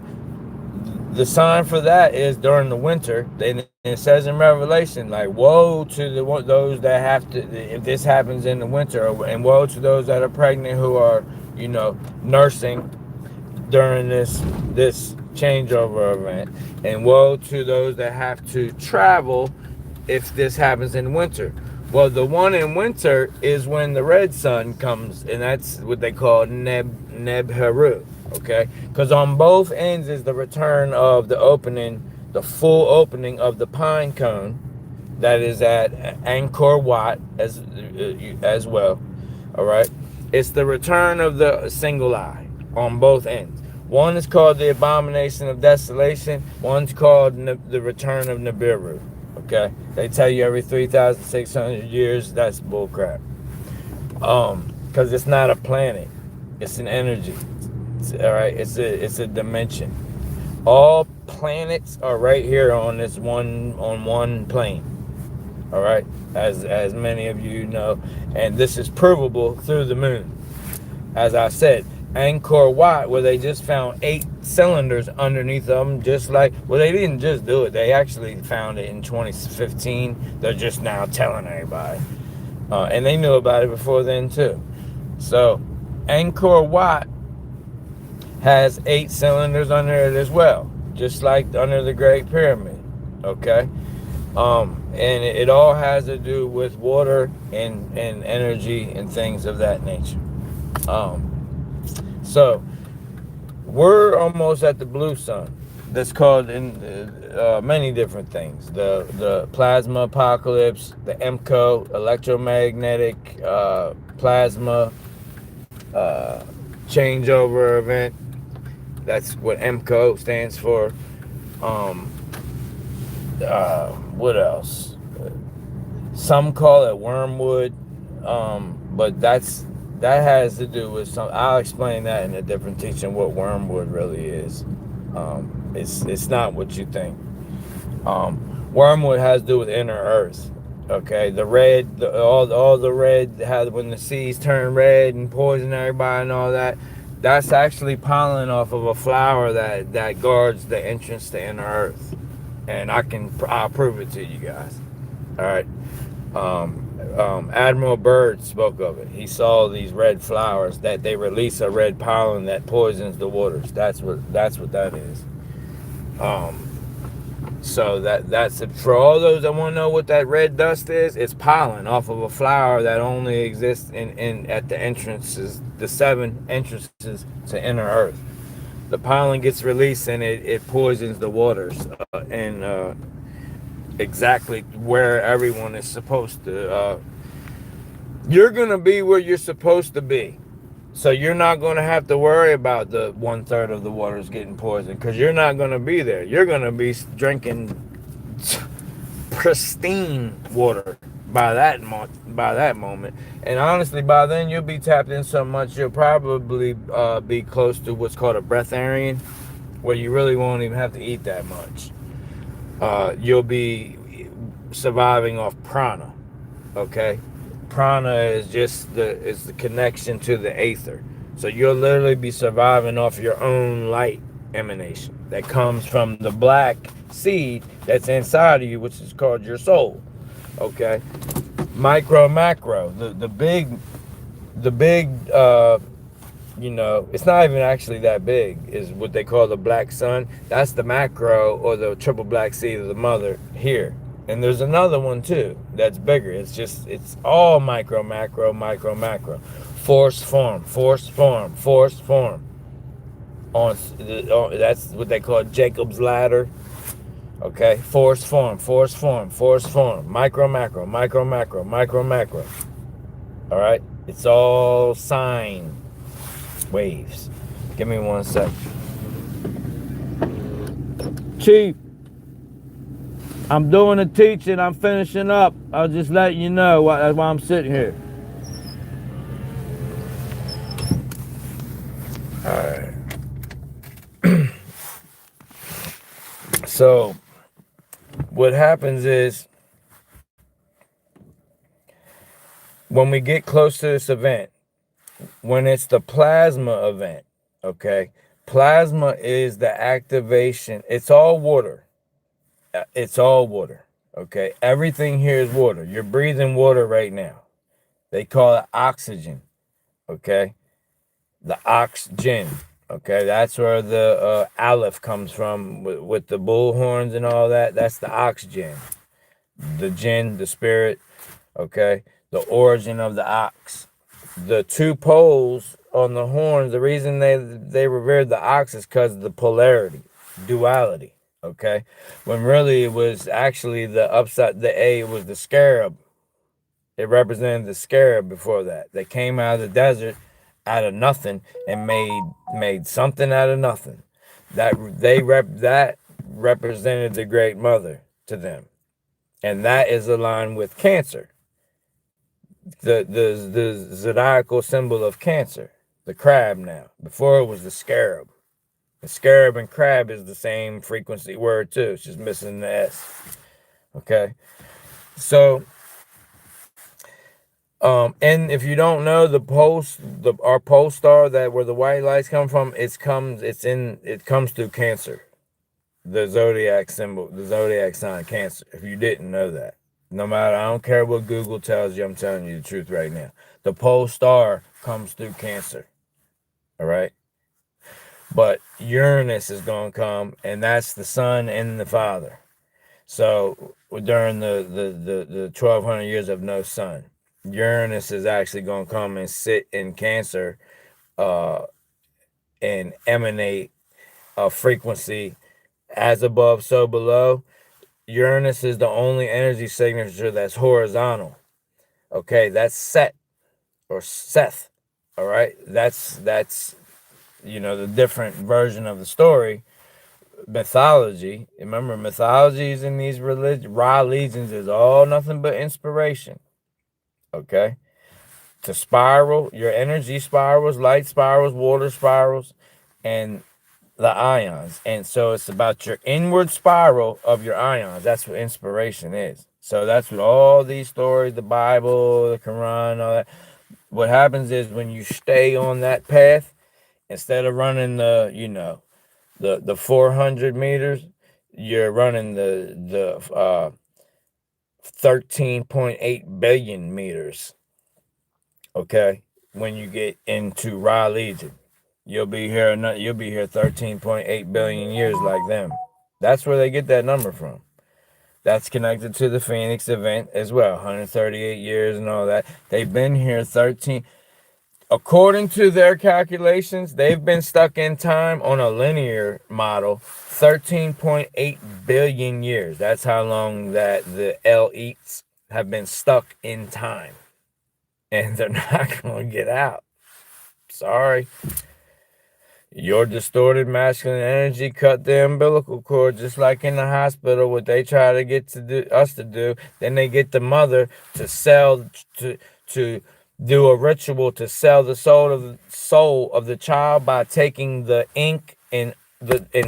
the sign for that is during the winter, then it says in Revelation, like, woe to those that have to, if this happens in the winter, and woe to those that are pregnant who are, nursing during this changeover event, and woe to those that have to travel if this happens in winter. Well, the one in winter is when the red sun comes, and that's what they call Heru. Okay, because on both ends is the return of the full opening of the pine cone, that is at Angkor Wat as well. All right, it's the return of the single eye on both ends. One is called the Abomination of Desolation. One's called the Return of Nibiru. Okay, they tell you every 3,600 years. That's bullcrap. Because it's not a planet, it's an energy. All right, it's a dimension. All planets are right here on one plane. All right, as many of you know, and this is provable through the moon. As I said, Angkor Wat, where they just found 8 cylinders underneath them, just like, well, they didn't just do it. They actually found it in 2015. They're just now telling everybody. And they knew about it before then, too. So, Angkor Wat has 8 cylinders under it as well, just like under the Great Pyramid. Okay? And it all has to do with water and energy and things of that nature. So we're almost at the blue sun. That's called in many different things. The plasma apocalypse, the EMCO, electromagnetic plasma changeover event. That's what EMCO stands for. What else? Some call it wormwood, but that has to do with some. I'll explain that in a different teaching what wormwood really is. It's not what you think. Wormwood has to do with inner earth. Okay, the red, all the red, when the seas turn red and poison everybody and all that. That's actually pollen off of a flower that guards the entrance to inner earth. And I'll prove it to you guys. All right. Admiral Byrd spoke of it. He saw these red flowers that they release a red pollen that poisons the waters. That's what that is. So that's it. For all those that want to know what that red dust is, it's pollen off of a flower that only exists in at the entrances, the 7 entrances to inner earth. The pollen gets released and it poisons the waters and exactly where everyone is supposed to. You're going to be where you're supposed to be. So you're not going to have to worry about the 1/3 of the waters getting poisoned because you're not going to be there. You're going to be drinking pristine water by that moment. And honestly, by then you'll be tapped in so much you'll probably be close to what's called a breatharian, where you really won't even have to eat that much. You'll be surviving off prana. Okay, prana is just the connection to the aether. So you'll literally be surviving off your own light emanation that comes from the black seed that's inside of you, which is called your soul. Okay, micro, macro, the big it's not even actually that big, is what they call the black sun. That's the macro, or the triple black seed of the mother here. And there's another one too that's bigger. It's all micro, macro, micro, macro. Force form. That's what they call Jacob's ladder. Okay, force form. Micro, macro, micro, macro, micro, macro. All right, it's all sine waves. Give me 1 sec. Chief, I'm doing a teaching. I'm finishing up. I'll just let you know why I'm sitting here. All right. So, what happens is, when we get close to this event, when it's the plasma event, okay, plasma is the activation. It's all water. Okay, everything here is water. You're breathing water right now. They call it oxygen. Okay, the oxygen. Okay, that's where the aleph comes from with the bull horns and all that. That's the oxygen, the jinn, the spirit. Okay, the origin of the ox. The 2 poles on the horns, the reason they revered the ox is because of the polarity, duality. okay? When really it was actually the A was the scarab. It represented the scarab before that. They came out of the desert out of nothing and made something out of nothing. That represented the great mother to them. And that is aligned with Cancer. The zodiacal symbol of Cancer. The crab now. Before it was the scarab. The scarab and crab is the same frequency word too. It's just missing the S. Okay. So and if you don't know our pole star, that where the white lights come from, it comes through Cancer, the zodiac symbol, the zodiac sign Cancer. If you didn't know that, no matter, I don't care what Google tells you, I'm telling you the truth right now. The pole star comes through Cancer. All right, but Uranus is gonna come, and that's the Son and the Father. So during the 1200 years of no sun, Uranus is actually going to come and sit in Cancer and emanate a frequency as above, so below. Uranus is the only energy signature that's horizontal. Okay, that's Set or Seth. All right, that's the different version of the story. Mythology. Remember, mythologies in these religions is all nothing but inspiration. Okay? To spiral, your energy spirals, light spirals, water spirals, and the ions. And so it's about your inward spiral of your ions. That's what inspiration is. So that's what all these stories, the Bible, the Quran, all that. What happens is when you stay on that path, instead of running the 400 meters, you're running the 13.8 billion meters. Okay, when you get into Ra Legion, you'll be here 13.8 billion years like them. That's where they get that number from. That's connected to the Phoenix event as well, 138 years and all that. They've been here 13. According to their calculations, they've been stuck in time on a linear model 13.8 billion years. That's how long that the elites have been stuck in time. And they're not going to get out. Sorry. Your distorted masculine energy cut the umbilical cord, just like in the hospital, what they try to get us to do. Then they get the mother to to do a ritual to sell the soul of the child by taking the ink and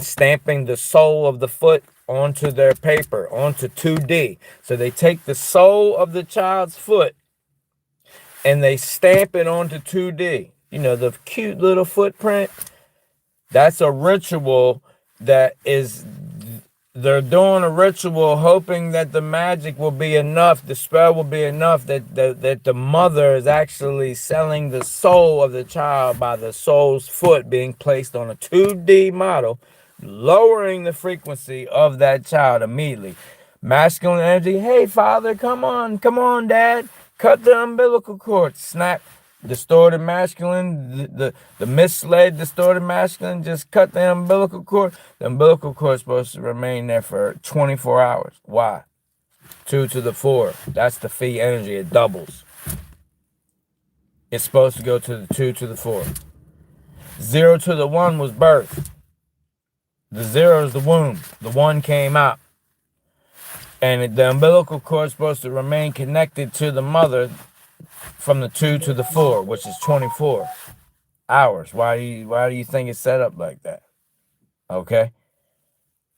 stamping the sole of the foot onto their paper, onto 2D. So they take the sole of the child's foot and they stamp it onto 2D. The cute little footprint. That's a ritual they're doing a ritual hoping that the magic will be enough, the spell will be enough, that the mother is actually selling the soul of the child by the soul's foot being placed on a 2D model, lowering the frequency of that child immediately. Masculine energy, hey, father, come on, dad, cut the umbilical cord, snap. Distorted masculine, the misled distorted masculine, just cut the umbilical cord. The umbilical cord is supposed to remain there for 24 hours. Why? 2 to the 4. That's the phi energy. It doubles. It's supposed to go to the 2 to the 4. 0 to the 1 was birth. The 0 is the womb. The 1 came out. And the umbilical cord is supposed to remain connected to the mother from the 2 to the 4, which is 24 hours. Why do you think it's set up like that? Okay,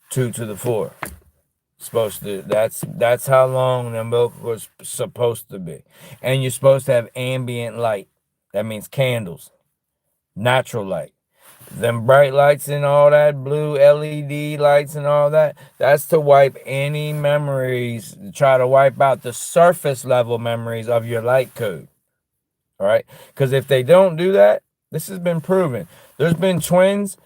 2 to the 4. Supposed to. That's how long the umbilical cord is supposed to be. And you're supposed to have ambient light. That means candles, natural light. Them bright lights and all that, blue LED lights and all that, that's to wipe any memories, try to wipe out the surface level memories of your light code. All right, because if they don't do that, this has been proven. There's been twins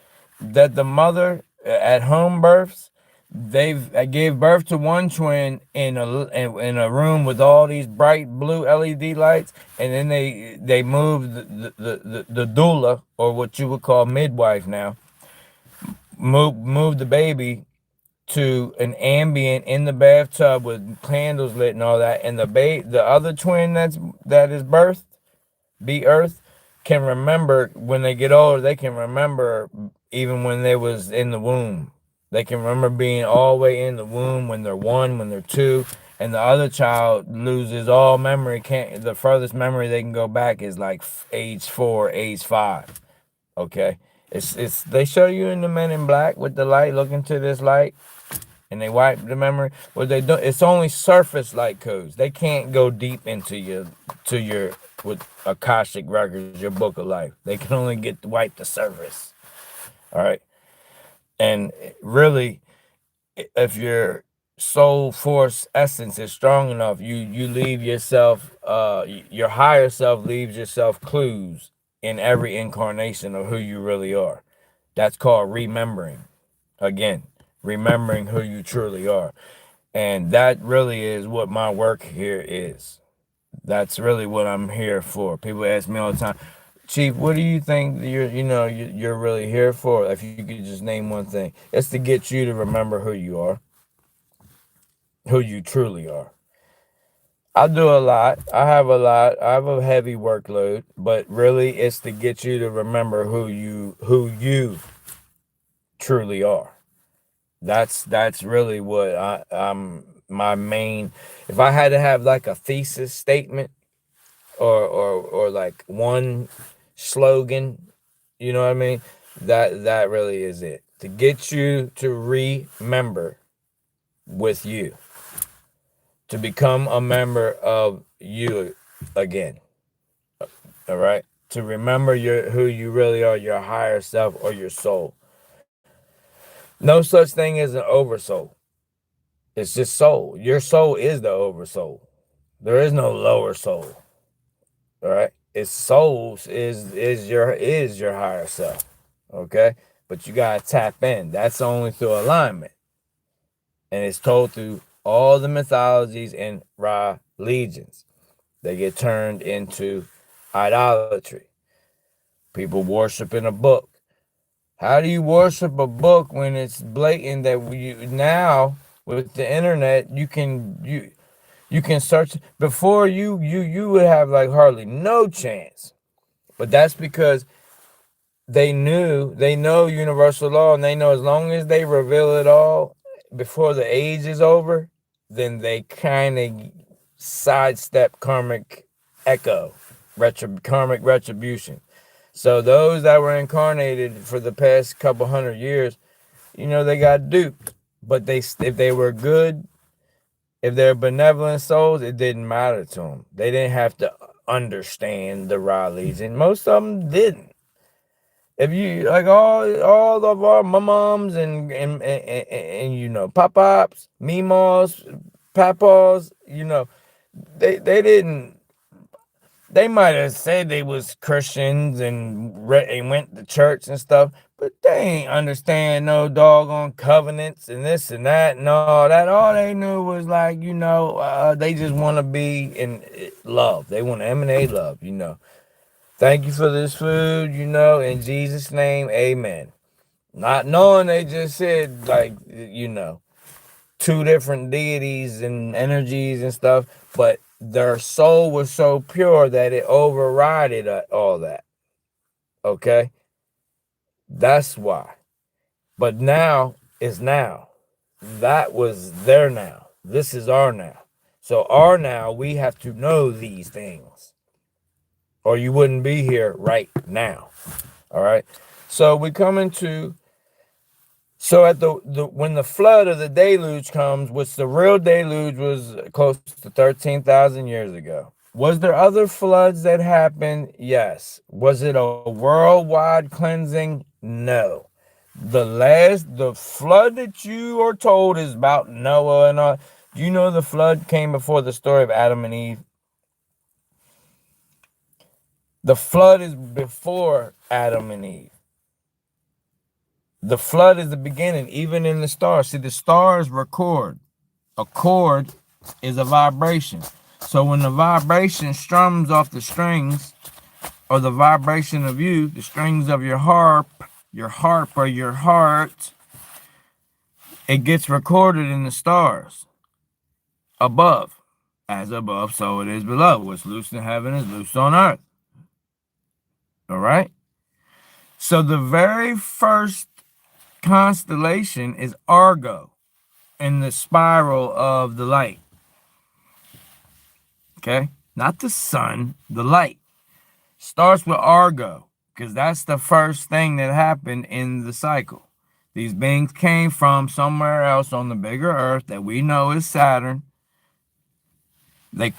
that the mother at home births, they gave birth to one twin in a room with all these bright blue LED lights, and then they moved the doula, or what you would call midwife now, moved the baby to an ambient in the bathtub with candles lit and all that, and the other twin that is birthed, be Earth, can remember when they get older. They can remember even when they was in the womb. They can remember being all the way in the womb when they're 1, when they're 2, and the other child loses all memory. Can't The furthest memory they can go back is like age 4, age 5. Okay, it's they show you in the Men in Black with the light. Look into this light, and they wipe the memory. What they do, it's only surface light codes. They can't go deep into your with Akashic records, your book of life. They can only wipe the surface. All right, and really, if your soul force essence is strong enough, you leave yourself, your higher self leaves yourself clues in every incarnation of who you really are. That's called remembering. Again, remembering who you truly are. And that really is what my work here is. That's really what I'm here for. People ask me all the time, Chief, what do you think you're really here for? If you could just name one thing, it's to get you to remember who you are, who you truly are. I do a lot. I have a heavy workload, but really it's to get you to remember who you truly are. That's really what I'm my main. If I had to have like a thesis statement or like one slogan, you know what I mean? That really is it. To get you to remember with you. To become a member of you again. All right? To remember who you really are, your higher self or your soul. No such thing as an oversoul. It's just soul. Your soul is the oversoul. There is no lower soul. All right? It's souls is your higher self. Okay? But you gotta tap in. That's only through alignment. And it's told through all the mythologies and religions. They get turned into idolatry. People worshiping a book. How do you worship a book when it's blatant that now with the internet you can search? Before you would have like hardly no chance. But that's because they know universal law, and they know as long as they reveal it all before the age is over, then they kind of sidestep karmic echo, karmic retribution. So those that were incarnated for the past couple 100 years, they got duped. But if they were good, if they're benevolent souls, it didn't matter to them. They didn't have to understand the religion. Most of them didn't. If you like all of our moms and pop-pops, meemaws, papas, they didn't. They might have said they was Christians and went to church and stuff, but they ain't understand no doggone covenants and this and that and all that. All they knew was like, they just want to be in love. They want to emanate love, Thank you for this food, in Jesus' name, amen. Not knowing they just said, like, two different deities and energies and stuff, but their soul was so pure that it overrided all that. Okay? That's why. But now is now. That was their now. This is our now. So our now, we have to know these things, or you wouldn't be here right now. All right? So we come into... So at when the flood of the deluge comes, which the real deluge was close to 13,000 years ago. Was there other floods that happened? Yes. Was it a worldwide cleansing? No. The flood that you are told is about Noah and all. Do you know the flood came before the story of Adam and Eve? The flood is before Adam and Eve. The flood is the beginning, even in the stars. See, the stars record. A chord is a vibration. So when the vibration strums off the strings, or the vibration of you, the strings of your harp or your heart, it gets recorded in the stars above. As above, so it is below. What's loose in heaven is loose on earth. All right? So the very first constellation is Argo in the spiral of the light. Okay? Not the sun, the light. Starts with Argo, because that's the first thing that happened in the cycle. These beings came from somewhere else on the bigger earth that we know is Saturn. They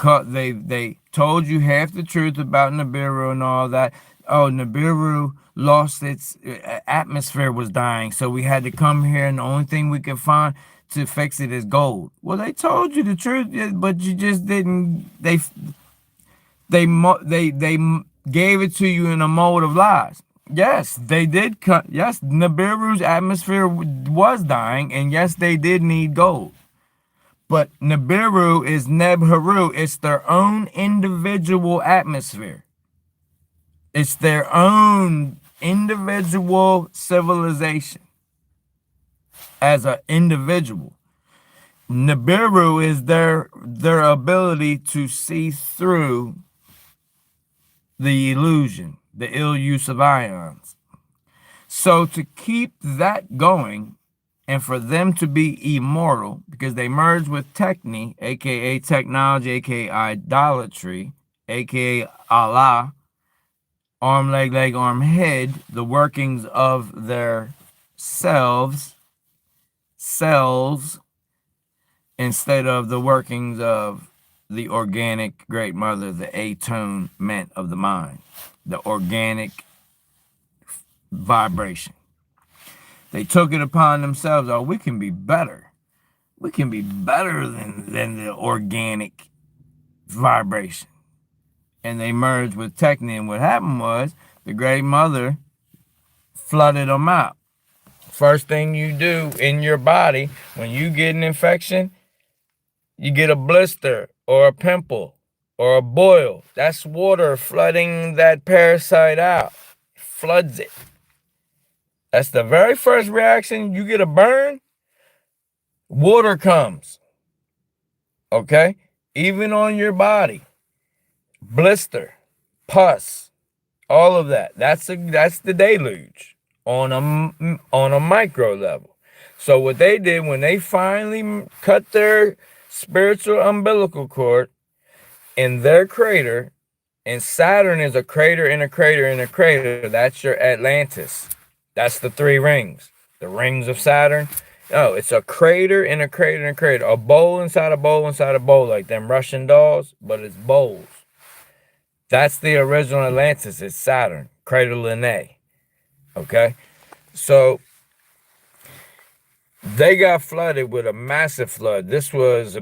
told you half the truth about Nibiru and all that. Oh, Nibiru lost its atmosphere, was dying, so we had to come here, and the only thing we could find to fix it is gold. Well, they told you the truth, but you just didn't. They gave it to you in a mode of lies. Yes, they did. Yes, Nibiru's atmosphere was dying, and yes, they did need gold. But Nibiru is Heru. It's their own individual atmosphere. It's their own individual civilization as an individual. Nibiru is their ability to see through the illusion, the ill use of ions. So to keep that going, and for them to be immortal, because they merge with Techni, aka technology, aka idolatry, aka Allah, arm, leg, arm, head, the workings of their cells, instead of the workings of the organic great mother, the atonement of the mind, the organic vibration. They took it upon themselves. Oh, we can be better. We can be better than the organic vibration. And they merged with Techni. And what happened was the Great Mother flooded them out. First thing you do in your body, when you get an infection, you get a blister or a pimple or a boil. That's water flooding that parasite out. Floods it. That's the very first reaction. You get a burn, water comes. Okay? Even on your body. Blister, pus, all of that. That's the deluge on a micro level. So what they did when they finally cut their spiritual umbilical cord in their crater, and Saturn is a crater in a crater in a crater. That's your Atlantis. That's the three rings. The rings of Saturn. No, it's a crater in a crater in a crater. A bowl inside a bowl inside a bowl, like them Russian dolls, but it's bowls. That's the original Atlantis. It's Saturn. Crater Linnae. Okay? So they got flooded with a massive flood. This was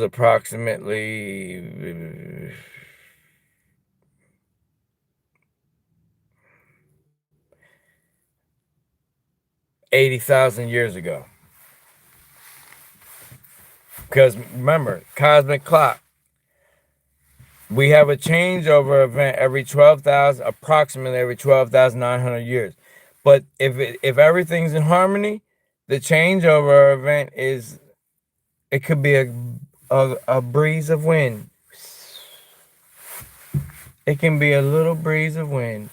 approximately 80,000 years ago. Because remember, cosmic clock. We have a changeover event approximately every 12,900 years. But if everything's in harmony, the changeover event it could be a breeze of wind. It can be a little breeze of wind.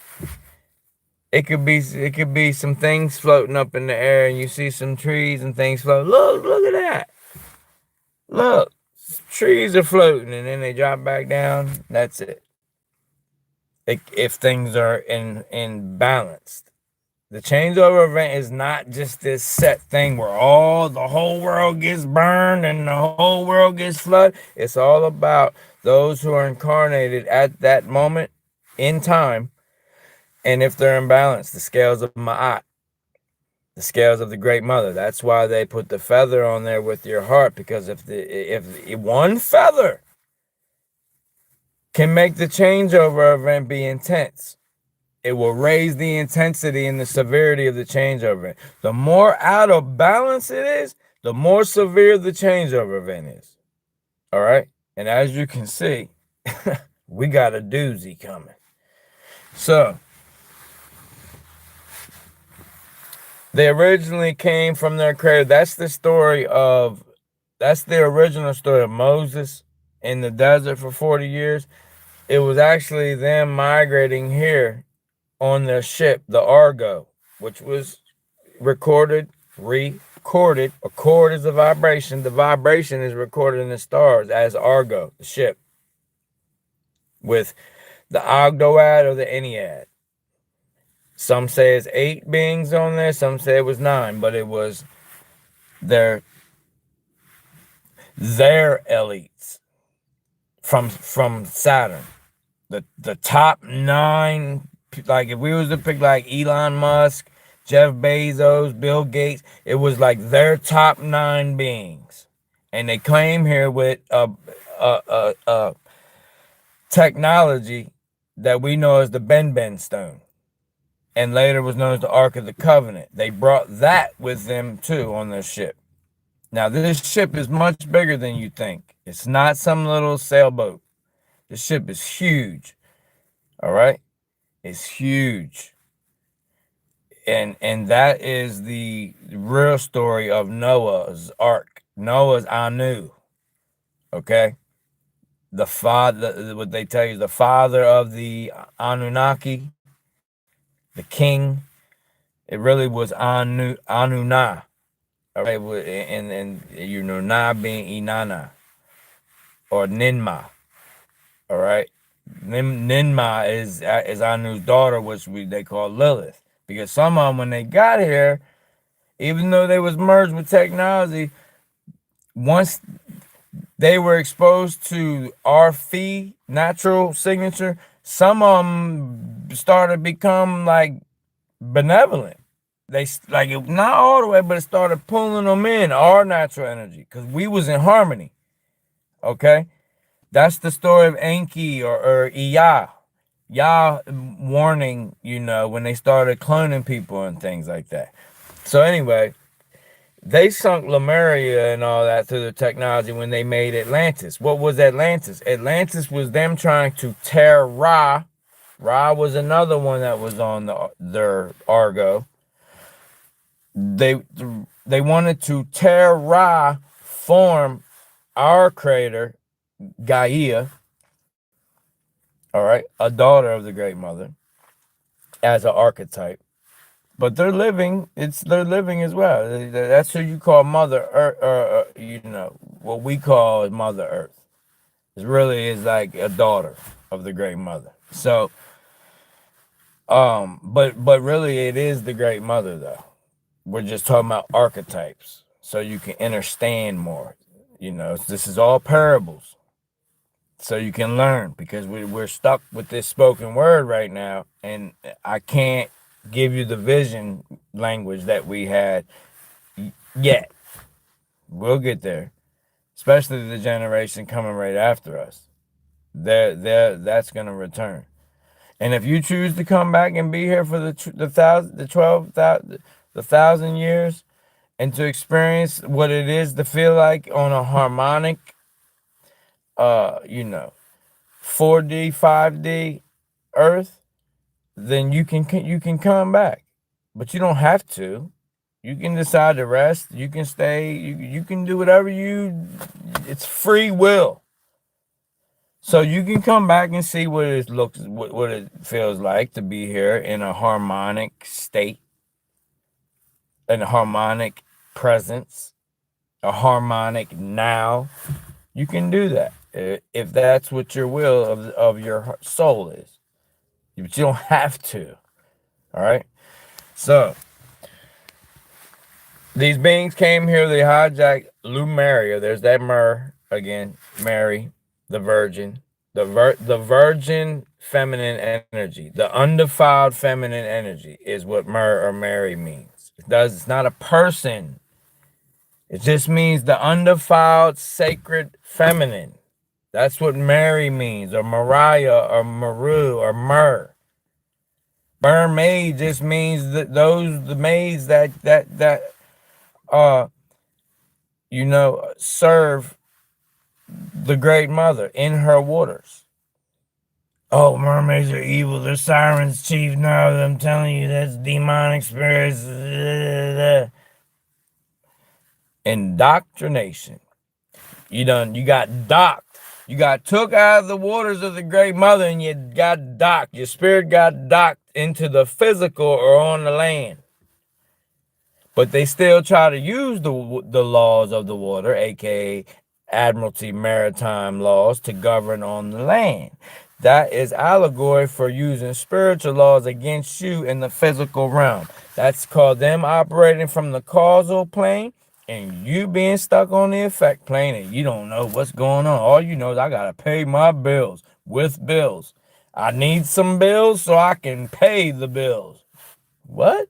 It could be some things floating up in the air, and you see some trees and things float. Look at that. Look, trees are floating, and then they drop back down. That's it. If things are in balance. The changeover event is not just this set thing where the whole world gets burned and the whole world gets flooded. It's all about those who are incarnated at that moment in time. And if they're in balance, the scales of Ma'at, the scales of the Great Mother. That's why they put the feather on there with your heart, because if one feather can make the changeover event be intense, it will raise the intensity and the severity of the changeover event. The more out of balance it is, the more severe the changeover event is. All right? And as you can see, We got a doozy coming. So, they originally came from their creator. That's the original story of Moses in the desert for 40 years. It was actually them migrating here on their ship, the Argo, which was recorded. A chord is a vibration. The vibration is recorded in the stars as Argo, the ship, with the Ogdoad or the Ennead. Some say it's 8 beings on there. Some say it was 9, but it was their elites from Saturn. The top 9, like if we was to pick like Elon Musk, Jeff Bezos, Bill Gates, it was like their top 9 beings, and they claim here with a technology that we know as the Ben stone, and later was known as the Ark of the Covenant. They brought that with them too on their ship. Now this ship is much bigger than you think. It's not some little sailboat. The ship is huge. All right, it's huge. And that is the real story of Noah's Ark. Noah's Anu. Okay? The father, what they tell you, the father of the Anunnaki, the king. It really was Anuna. All right? And you know, Na being Inanna or Ninma. All right? Ninma is Anu's daughter, which they call Lilith. Because some of them, when they got here, even though they was merged with technology, once they were exposed to our Phi natural signature, some of them started to become like benevolent. They like it, not all the way, but it started pulling them in our natural energy because we was in harmony. Okay, that's the story of Enki or Iya. Yah warning, you know, when they started cloning people and things like that. So anyway, they sunk Lemuria and all that through the technology when they made Atlantis. What was Atlantis? Atlantis was them trying to tear Ra. Ra was another one that was on their Argo. They wanted to tear Ra, form our creator, Gaia, all right, a daughter of the Great Mother, as an archetype. But they're living as well. That's who you call Mother Earth, you know, what we call Mother Earth. It really is like a daughter of the Great Mother. So, but really it is the Great Mother though. We're just talking about archetypes so you can understand more. You know, this is all parables. So you can learn, because we're stuck with this spoken word right now, and I can't give you the vision language that we had yet. We'll get there, especially the generation coming right after us. That's gonna return. And if you choose to come back and be here for the 1,000 years, and to experience what it is to feel like on a harmonic, you know, 4D, 5D Earth, then you can come back. But you don't have to. You can decide to rest. You can stay. You can do whatever it's free will. So you can come back and see what it feels like to be here in a harmonic state, in a harmonic presence, a harmonic now. You can do that if that's what your will of your soul is. But you don't have to. All right. So these beings came here. They hijacked Lemuria. There's that Mer again. Mary, the Virgin, the virgin feminine energy, the undefiled feminine energy is what Mer or Mary means. It's not a person. It just means the undefiled sacred feminine. That's what Mary means, or Mariah, or Maru, or Mer. Mermaid just means that the maids that you know, serve the Great Mother in her waters. Oh, mermaids are evil. They're sirens, chief. No, I'm telling you, that's demonic spirits. Indoctrination. You got docked. You got took out of the waters of the Great Mother and you got docked. Your spirit got docked into the physical or on the land. But they still try to use the laws of the water, aka Admiralty maritime laws, to govern on the land. That is allegory for using spiritual laws against you in the physical realm. That's called them operating from the causal plane and you being stuck on the effect plane and you don't know what's going on. All you know is I gotta pay my bills with bills. I need some bills so I can pay the bills. What?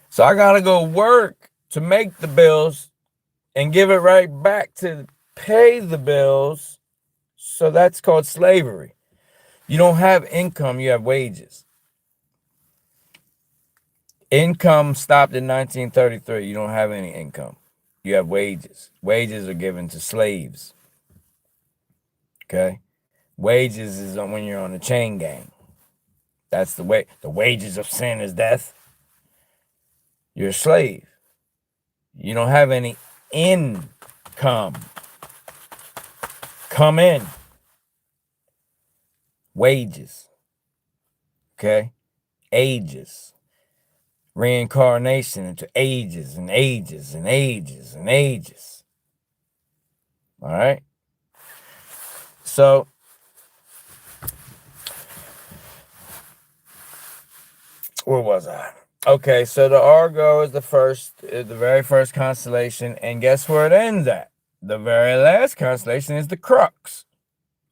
So I gotta go work to make the bills and give it right back to pay the bills. So that's called slavery. You don't have income, you have wages. Income stopped in 1933. You don't have any income. You have wages. Wages are given to slaves. Okay? Wages is when you're on a chain gang. That's the way. The wages of sin is death. You're a slave. You don't have any income. Come in. Wages. Okay? Ages. Reincarnation into ages and ages and ages and ages. All right? So, where was I? Okay, so the Argo is the very first constellation, and guess where it ends at? The very last constellation is the Crux,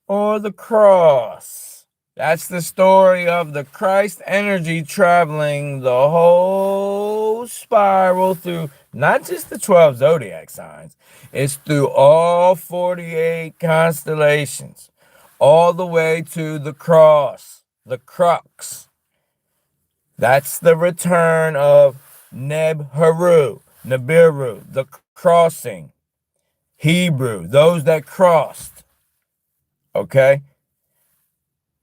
or the Cross. That's the story of the Christ energy traveling the whole spiral through not just the 12 zodiac signs, it's through all 48 constellations, all the way to the cross, the crux. That's the return of Heru, Nibiru, the crossing, Hebrew, those that crossed. Okay?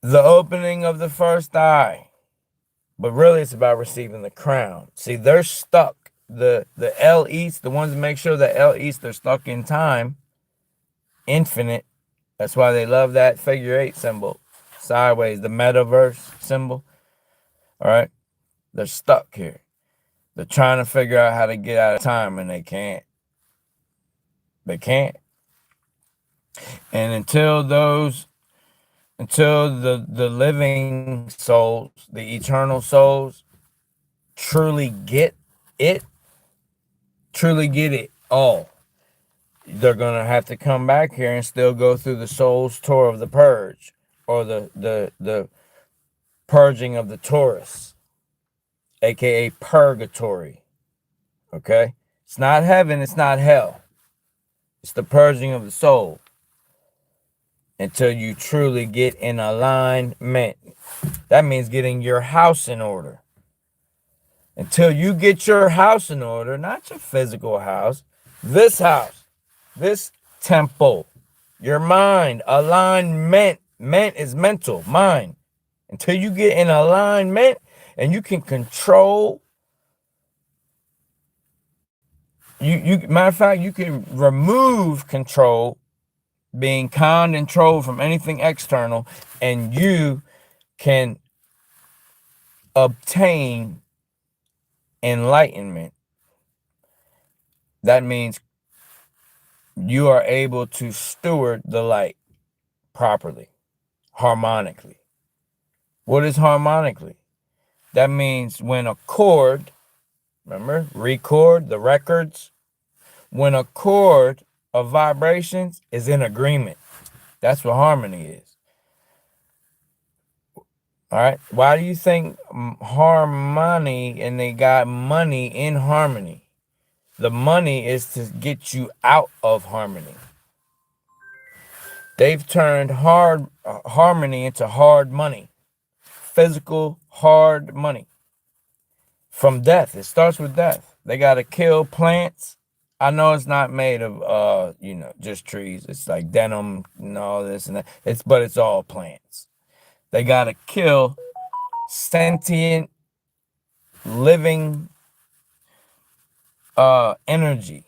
The opening of the first eye. But really it's about receiving the crown. See, they're stuck. The L East, the ones that make sure that L East, they're stuck in time, infinite. That's why they love that figure 8 symbol. Sideways, the metaverse symbol. All right? They're stuck here. They're trying to figure out how to get out of time and they can't. They can't. And until the living souls, the eternal souls, truly get it all, they're gonna have to come back here and still go through the soul's tour of the purge, or the purging of the Taurus, aka purgatory. Okay? It's not heaven, it's not hell. It's the purging of the soul. Until you truly get in alignment. That means getting your house in order. Until you get your house in order, not your physical house, this temple, your mind, alignment. Ment is mental, mind. Until you get in alignment and you can control, matter of fact, you can remove control, being controlled from anything external, and you can obtain enlightenment. That means you are able to steward the light properly, harmonically. What is harmonically? That means when a chord, remember, record, the records, when a chord of vibrations is in agreement. That's what harmony is. All right. Why do you think harmony and they got money in harmony? The money is to get you out of harmony. They've turned harmony into hard money. Physical hard money. From death. It starts with death. They got to kill plants I know it's not made of just trees. It's like denim and all this and that. But it's all plants. They gotta kill sentient living energy.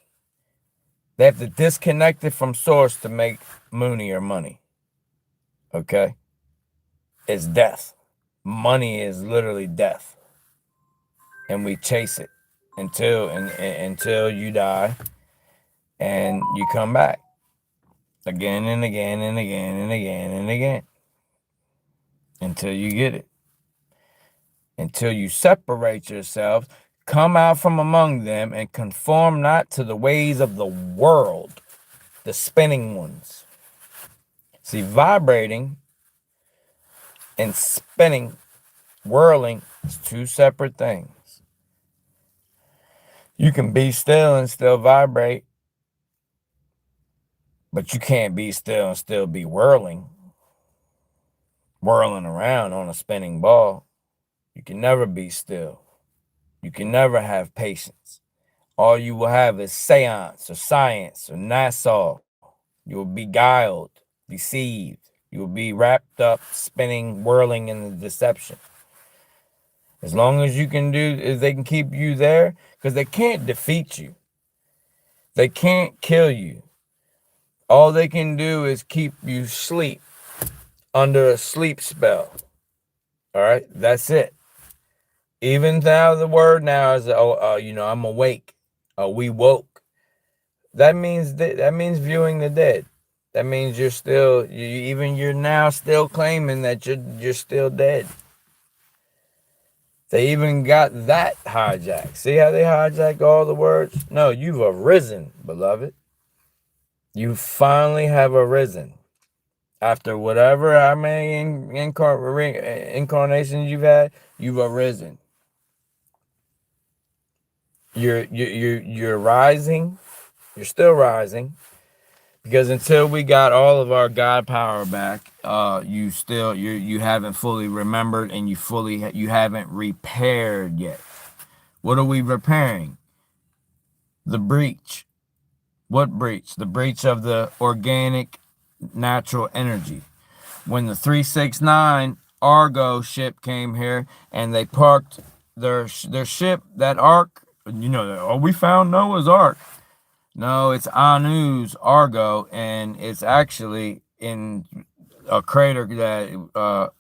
They have to disconnect it from source to make Mooney or money. Okay? It's death. Money is literally death. And we chase it until you die and you come back again and again and again and again and again until you get it. Until you separate yourselves, come out from among them and conform not to the ways of the world, the spinning ones. See, vibrating and spinning, whirling is two separate things. You can be still and still vibrate, but you can't be still and still be whirling around on a spinning ball. You can never be still. You can never have patience. All you will have is seance or science or Nassau. You will be beguiled, deceived. You will be wrapped up, spinning, whirling in the deception. As long as you can they can keep you there, because they can't defeat you. They can't kill you. All they can do is keep you asleep under a sleep spell. All right, that's it. Even now, the word now is, I'm awake. We woke. That means viewing the dead. That means you're now still claiming that you're still dead. They even got that hijacked. See how they hijack all the words? No, you've arisen, beloved. You finally have arisen. After whatever how many incarnations you've had, you've arisen. You're rising. You're still rising. Because until we got all of our God power back, you haven't fully remembered and you haven't repaired yet. What are we repairing? The breach. What breach? The breach of the organic natural energy. When the 369 Argo ship came here and they parked their ship, that ark, we found Noah's Ark. No, it's Anu's Argo, and it's actually in a crater that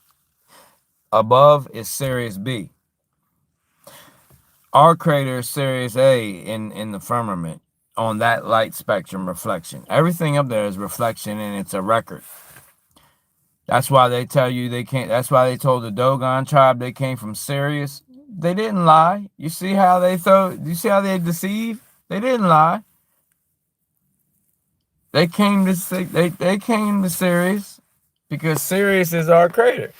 above is Sirius B. Our crater is Sirius A in the firmament on that light spectrum reflection. Everything up there is reflection, and it's a record. That's why they tell you they can't. That's why they told the Dogon tribe they came from Sirius. They didn't lie. You see how they deceive? They didn't lie. They came to Sirius because Sirius is our crater.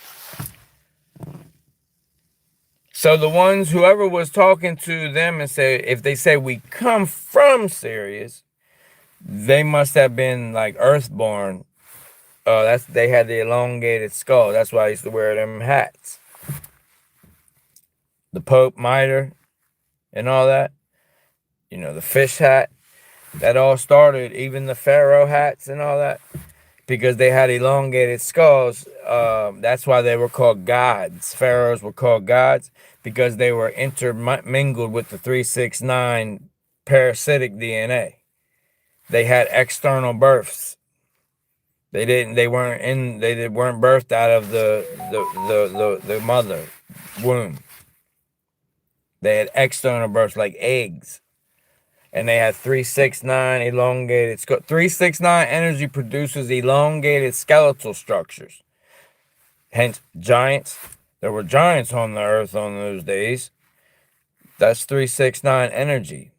So the ones, whoever was talking to them and if they say we come from Sirius, they must have been like earthborn. They had the elongated skull. That's why I used to wear them hats. The Pope mitre and all that. The fish hat. That all started, even the pharaoh hats and all that, because they had elongated skulls. That's why they were called gods. Pharaohs were called gods because they were intermingled with the 369 parasitic DNA. They had external births. They weren't birthed out of the mother womb. They had external births like eggs. And they had 369 elongated. 369 energy produces elongated skeletal structures. Hence, giants. There were giants on the earth on those days. That's 369 energy.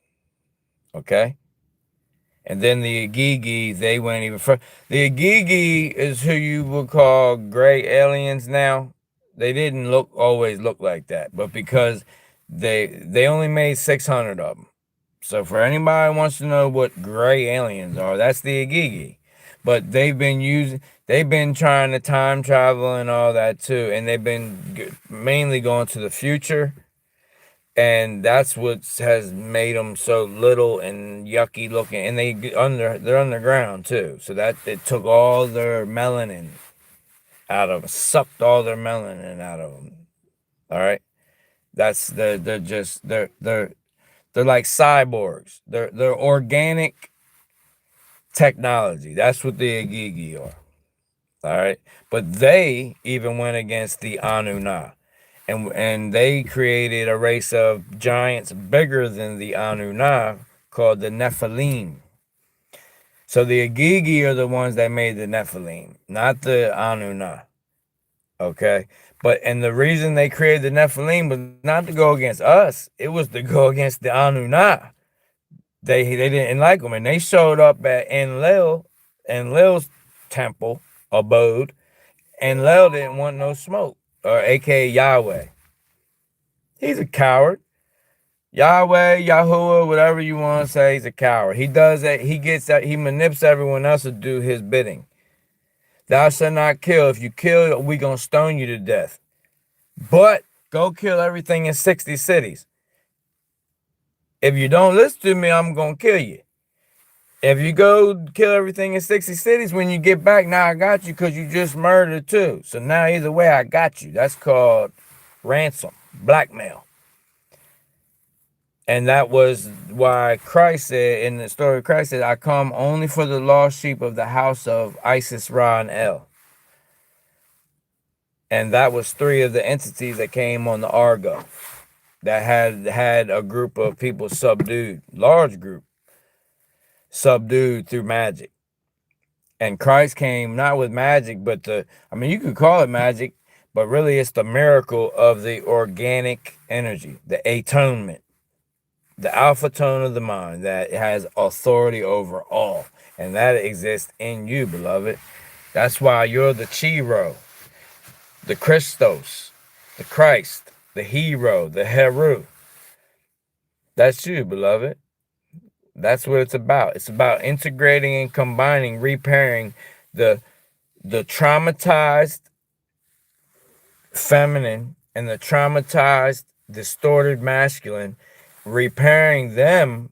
Okay? And then the Agigi, they went even further. The Agigi is who you would call gray aliens now. They didn't always look like that. But because they only made 600 of them. So for anybody who wants to know what gray aliens are, that's the Agigi. But they've been trying to time travel and all that too. And they've been mainly going to the future And that's what has made them so little and yucky looking. And they're underground too. So that it took all their melanin out of them, sucked all their melanin out of them. All right. They're like cyborgs. They're organic technology. That's what the Agigi are. All right. But they even went against the Anunnaki. And they created a race of giants bigger than the Anunnaki called the Nephilim. So the Agigi are the ones that made the Nephilim, not the Anunnaki. Okay? And the reason they created the Nephilim was not to go against us. It was to go against the Anunnaki. They didn't like them. And they showed up at Enlil's temple, abode, and Enlil didn't want no smoke, or aka Yahweh. He's a coward. Yahweh, Yahuwah, whatever you want to say, he's a coward. He does that. He manips everyone else to do his bidding. Thou shalt not kill. If you kill, we gonna stone you to death. But go kill everything in 60 cities. If you don't listen to me, I'm gonna kill you. If you go kill everything in 60 cities, when you get back, now I got you because you just murdered too. So now either way, I got you. That's called ransom, blackmail. And that was why Christ said, in the story of Christ said, I come only for the lost sheep of the house of Isis, Ra, and El. And that was 3 of the entities that came on the Argo that had a group of people subdued, large group, subdued through magic. And Christ came not with magic, but you could call it magic, but really it's the miracle of the organic energy, the atonement. The alpha tone of the mind that has authority over all. And that exists in you, beloved. That's why you're the Chi-Rho, the Christos, the Christ, the Hero, the Heru. That's you, beloved. That's what it's about. It's about integrating and combining, repairing the traumatized feminine and the traumatized, distorted masculine, repairing them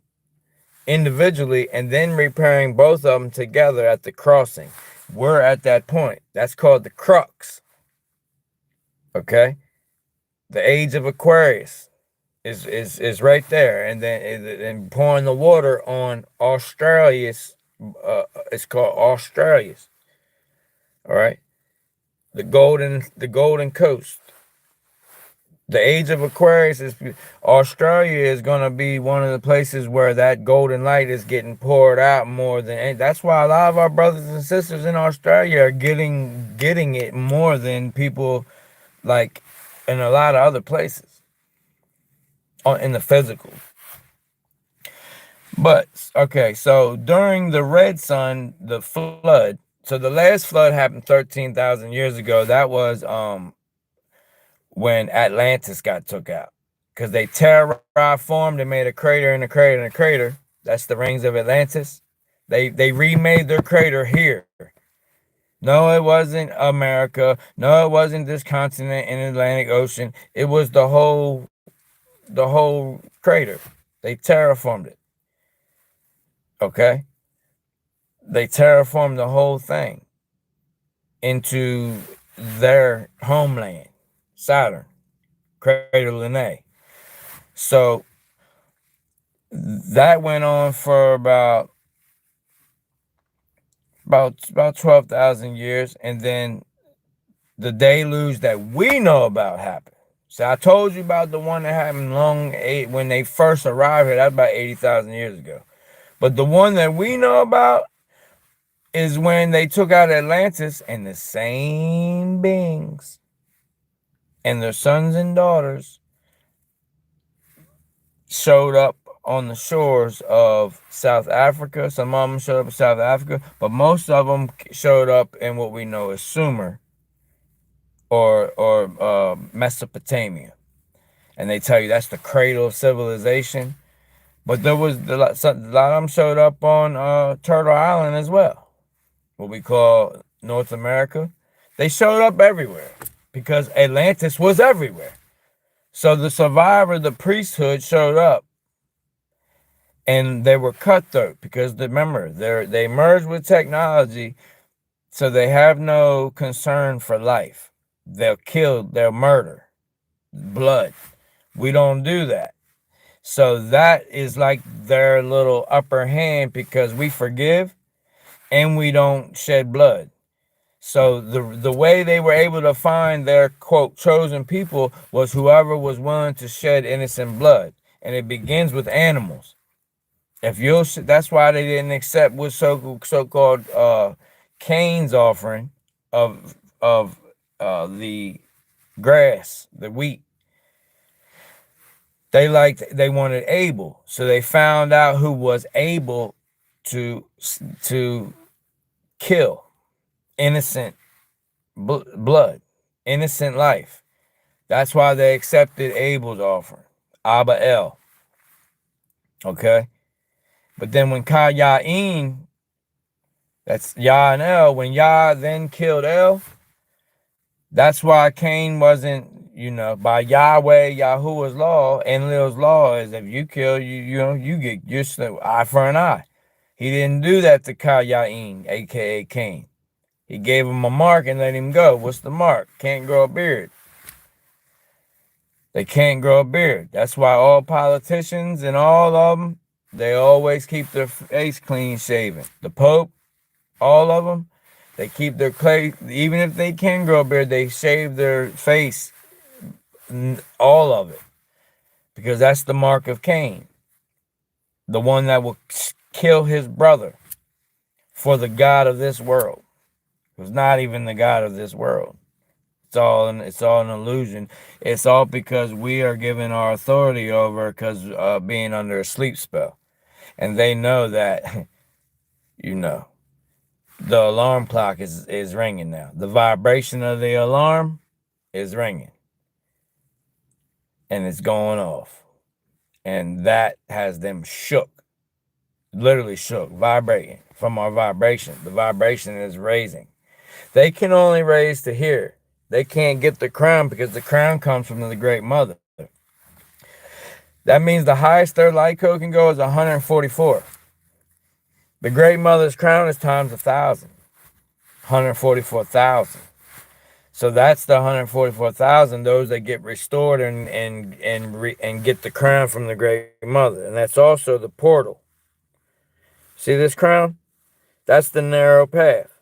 individually and then repairing both of them together at the crossing. We're at that point. That's called the crux. Okay? The age of Aquarius is right there. And then pouring the water on Australia's, it's called Australia's. All right? The golden coast. The age of Aquarius Australia is going to be one of the places where that golden light is getting poured out more than. That's why a lot of our brothers and sisters in Australia are getting it more than people like in a lot of other places in the physical. But, okay, so during the Red Sun, the flood, so the last flood happened 13,000 years ago. That was when Atlantis got took out, because they terraformed and made a crater and a crater and a crater. That's the rings of Atlantis. They remade their crater here. No, it wasn't America. No, it wasn't this continent in the Atlantic Ocean. It was the whole crater. They terraformed it. Okay? They terraformed the whole thing into their homeland. Saturn, Crater Linnae. So that went on for about 12,000 years, and then the deluge that we know about happened. So I told you about the one that happened when they first arrived here. That's about 80,000 years ago. But the one that we know about is when they took out Atlantis, and the same beings and their sons and daughters showed up on the shores of South Africa. Some of them showed up in South Africa, but most of them showed up in what we know as Sumer or Mesopotamia. And they tell you that's the cradle of civilization. But there was a lot of them showed up on Turtle Island as well, what we call North America. They showed up everywhere because Atlantis was everywhere. So the survivor, the priesthood, showed up, and they were cutthroat because remember, they merged with technology, so they have no concern for life. They'll kill, they'll murder, blood. We don't do that. So that is like their little upper hand because we forgive and we don't shed blood. So the way they were able to find their, quote, chosen people was whoever was willing to shed innocent blood. And it begins with animals. If you'll, that's why they didn't accept what so-called Cain's offering of the grass, the wheat. They wanted Abel, so they found out who was able to kill innocent blood, innocent life. That's why they accepted Abel's offering, Abba El. Okay, but then when Kayain, that's Yah and El, when Yah then killed El, that's why Cain wasn't, by Yahweh, Yahuwah's law, Enlil's law is if you kill, you get just eye for an eye. He didn't do that to Kayain, aka Cain. He gave him a mark and let him go. What's the mark? Can't grow a beard. They can't grow a beard. That's why all politicians and all of them, they always keep their face clean shaven. The Pope, all of them, they keep their clay, even if they can grow a beard, they shave their face, all of it, because that's the mark of Cain, the one that will kill his brother for the God of this world, who's not even the God of this world. It's all an illusion. It's all because we are given our authority over because being under a sleep spell, and they know that, the alarm clock is ringing now. The vibration of the alarm is ringing. And it's going off. And that has them shook. Literally shook. Vibrating from our vibration. The vibration is raising. They can only raise to here. They can't get the crown because the crown comes from the Great Mother. That means the highest their light code can go is 144. The Great Mother's crown is times 1,000. 144,000. So that's the 144,000, those that get restored and get the crown from the Great Mother. And that's also the portal. See this crown? That's the narrow path.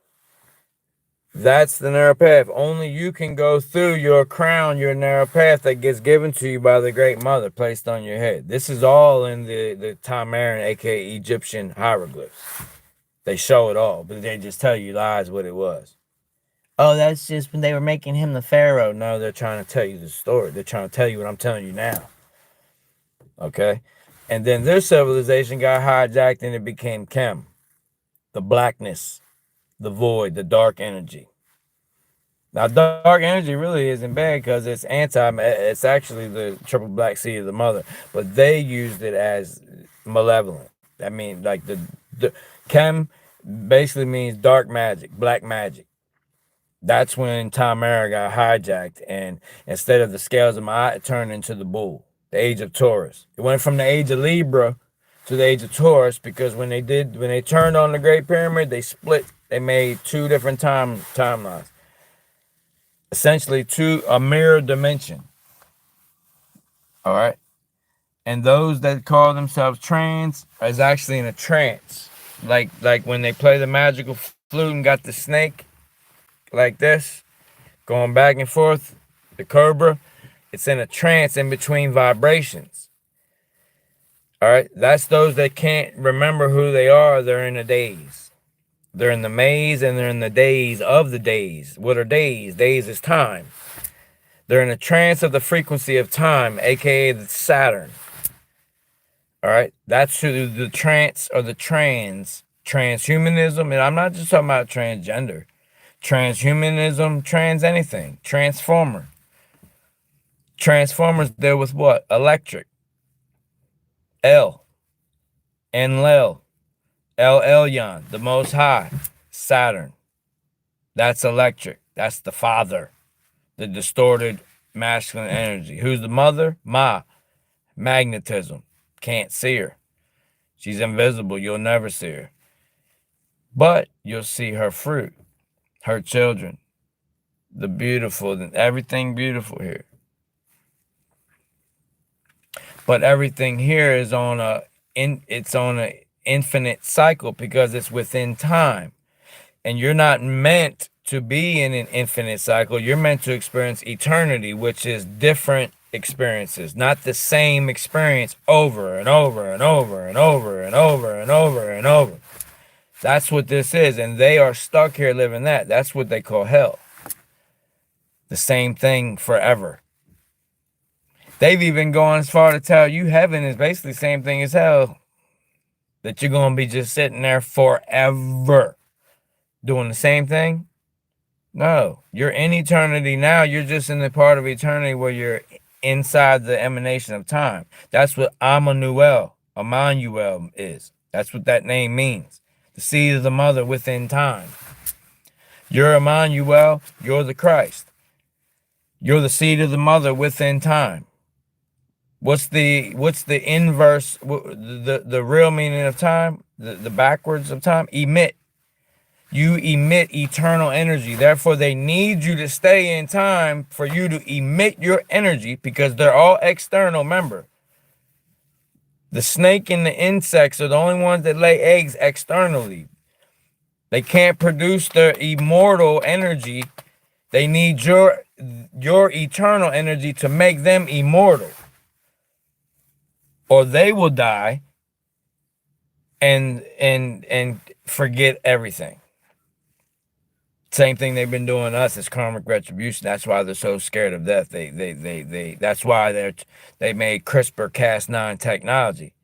That's the narrow path. Only you can go through your crown, your narrow path that gets given to you by the Great Mother placed on your head. This is all in the Tamarian, aka Egyptian hieroglyphs. They show it all, but they just tell you lies what it was. Oh, that's just when they were making him the pharaoh. No, they're trying to tell you the story. They're trying to tell you what I'm telling you now. Okay? And then their civilization got hijacked and it became Chem. The blackness, the void, the dark energy. Now, dark energy really isn't bad because it's it's actually the triple black seed of the mother. But they used it as malevolent. I mean, like the Chem basically means dark magic, black magic. That's when Tamara got hijacked, and instead of the scales of my eye, it turned into the bull, the age of Taurus. It went from the age of Libra to the age of Taurus because when they turned on the Great Pyramid, they split. They made two different timelines, essentially a mirror dimension. All right, and those that call themselves trans is actually in a trance, like when they play the magical flute and got the snake like this, going back and forth, the cobra, it's in a trance in between vibrations. All right, that's those that can't remember who they are. They're in a daze. They're in the maze and they're in the daze of the days. What are days? Days is time. They're in a trance of the frequency of time, aka the Saturn. All right, that's who the trance or the transhumanism, and I'm not just talking about transgender. Transhumanism, trans anything, transformer. Transformers deal with what? Electric. Enlil, El Elyon, the Most High, Saturn. That's electric. That's the father, the distorted masculine energy. Who's the mother? Ma. Magnetism. Can't see her. She's invisible. You'll never see her. But you'll see her fruit, her children, the beautiful, everything beautiful here. But everything here is on an infinite cycle because it's within time. And you're not meant to be in an infinite cycle. You're meant to experience eternity, which is different experiences, not the same experience over and over and over and over and over and over and over. That's what this is. And they are stuck here living that. That's what they call hell. The same thing forever. They've even gone as far to tell you heaven is basically the same thing as hell. That you're going to be just sitting there forever doing the same thing. No, you're in eternity now. You're just in the part of eternity where you're inside the emanation of time. That's what Emmanuel is. That's what that name means. The seed of the mother within time. You're Emmanuel. You're the Christ. You're the seed of the mother within time. What's the inverse, the real meaning of time? The backwards of time? Emit. You emit eternal energy. Therefore, they need you to stay in time for you to emit your energy because they're all external. Remember, the snake and the insects are the only ones that lay eggs externally. They can't produce their immortal energy. They need your eternal energy to make them immortal. Or they will die and forget everything. Same thing they've been doing to us is karmic retribution. That's why they're so scared of death. That's why they made CRISPR-Cas9 technology.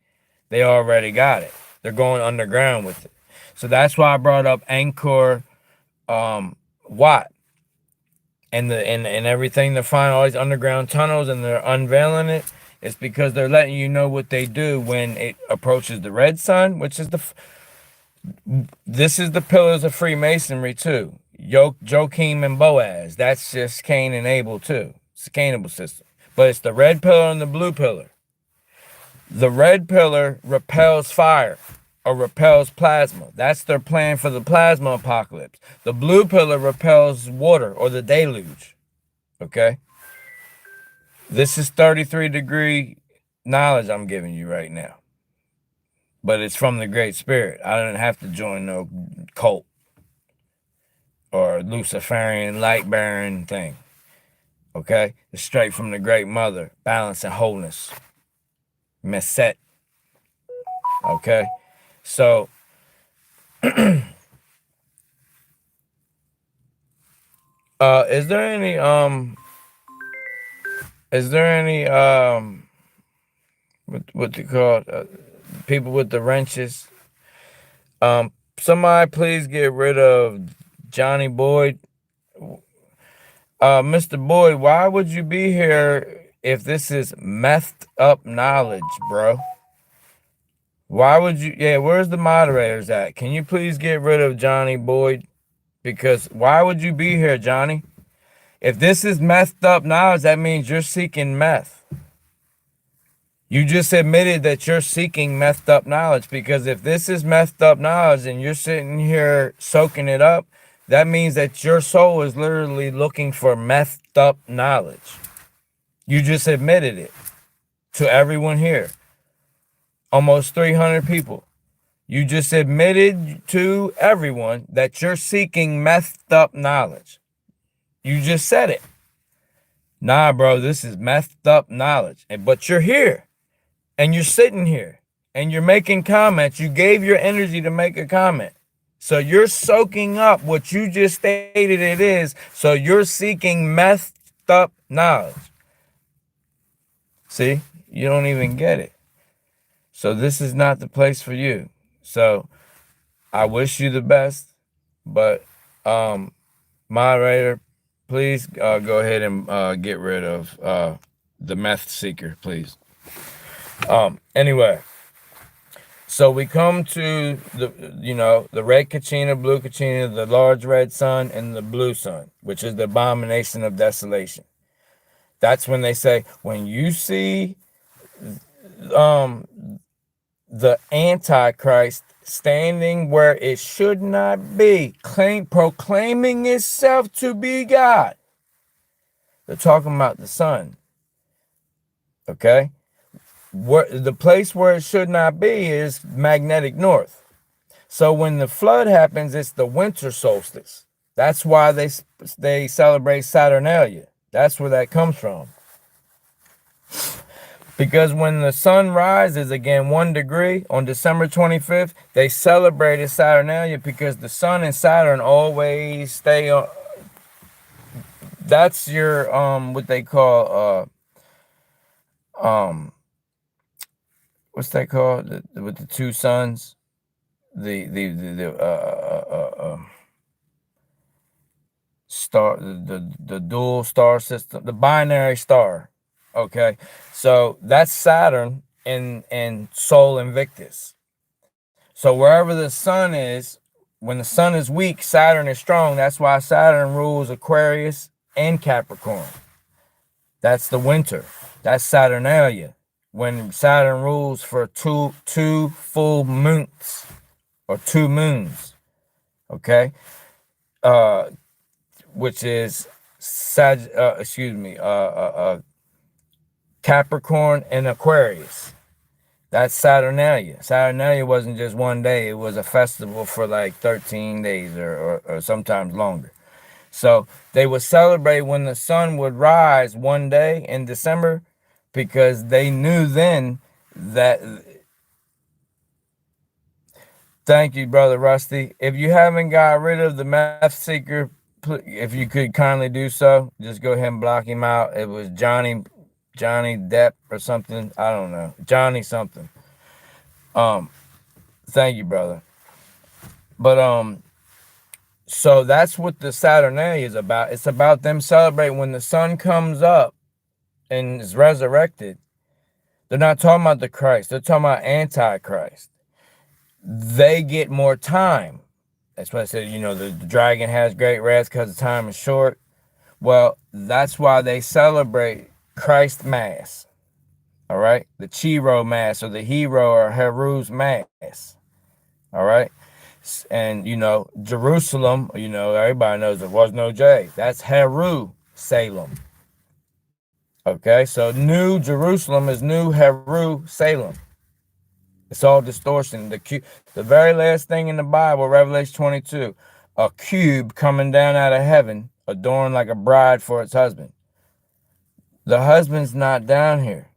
They already got it. They're going underground with it. So that's why I brought up Angkor Wat and everything. They're finding all these underground tunnels and they're unveiling it. It's because they're letting you know what they do when it approaches the red sun, which is this is the pillars of Freemasonry too. Joachim and Boaz. That's just Cain and Abel too. It's the Cainable system. But it's the red pillar and the blue pillar. The red pillar repels fire or repels plasma. That's their plan for the plasma apocalypse. The blue pillar repels water or the deluge. Okay? This is 33-degree knowledge I'm giving you right now. But it's from the Great Spirit. I didn't have to join no cult or Luciferian light-bearing thing. Okay? It's straight from the Great Mother. Balance and wholeness. Mësët. Okay? So, is there any what you call people with the wrenches? Somebody please get rid of Johnny Boyd. Mr. Boyd, why would you be here if this is messed up knowledge, bro? Why would you? Yeah, where's the moderators at? Can you please get rid of Johnny Boyd? Because why would you be here, Johnny? If this is messed up knowledge, that means you're seeking meth. You just admitted that you're seeking messed up knowledge, because if this is messed up knowledge and you're sitting here soaking it up, that means that your soul is literally looking for messed up knowledge. You just admitted it to everyone here. Almost 300 people. You just admitted to everyone that you're seeking messed up knowledge. You just said it. Nah, bro, this is messed up knowledge. But you're here. And you're sitting here. And you're making comments. You gave your energy to make a comment. So you're soaking up what you just stated it is. So you're seeking messed up knowledge. See? You don't even get it. So this is not the place for you. So I wish you the best. But moderator, please go ahead and get rid of the meth seeker, please. Anyway, so we come to the red Kachina, blue Kachina, the large red sun, and the blue sun, which is the abomination of desolation. That's when they say, when you see the Antichrist standing where it should not be, proclaiming itself to be God. They're talking about the sun. Okay? The place where it should not be is magnetic north. So when the flood happens, it's the winter solstice. That's why they celebrate Saturnalia. That's where that comes from. Because when the sun rises again 1 degree on December 25th, they celebrated Saturnalia because the sun and Saturn always stay on. That's your what they call what's that called, with the two suns, the star, the dual star system, the binary star. Okay, so that's Saturn in Sol Invictus. So wherever the sun is, when the sun is weak, Saturn is strong. That's why Saturn rules Aquarius and Capricorn. That's the winter. That's Saturnalia. When Saturn rules for two full moons or 2 moons. Okay, which is Capricorn and Aquarius. That's Saturnalia. Saturnalia wasn't just one day. It was a festival for like 13 days or sometimes longer. So they would celebrate when the sun would rise one day in December, because they knew then that. Thank you, Brother Rusty. If you haven't got rid of the meth seeker, if you could kindly do so, just go ahead and block him out. It was Johnny Depp or something. I don't know. Johnny something. Thank you, brother. But so that's what the Saturnalia is about. It's about them celebrating when the sun comes up and is resurrected. They're not talking about the Christ. They're talking about Antichrist. They get more time. That's why I said, the dragon has great rest because the time is short. Well, that's why they celebrate Christ Mass. All right? The Chi-Rho Mass, or the Heru or Heru's Mass. All right? And, Jerusalem, everybody knows there was no J. That's Heru Salem. Okay? So New Jerusalem is New Heru Salem. It's all distortion. The very last thing in the Bible, Revelation 22, a cube coming down out of heaven, adorned like a bride for its husband. The husband's not down here.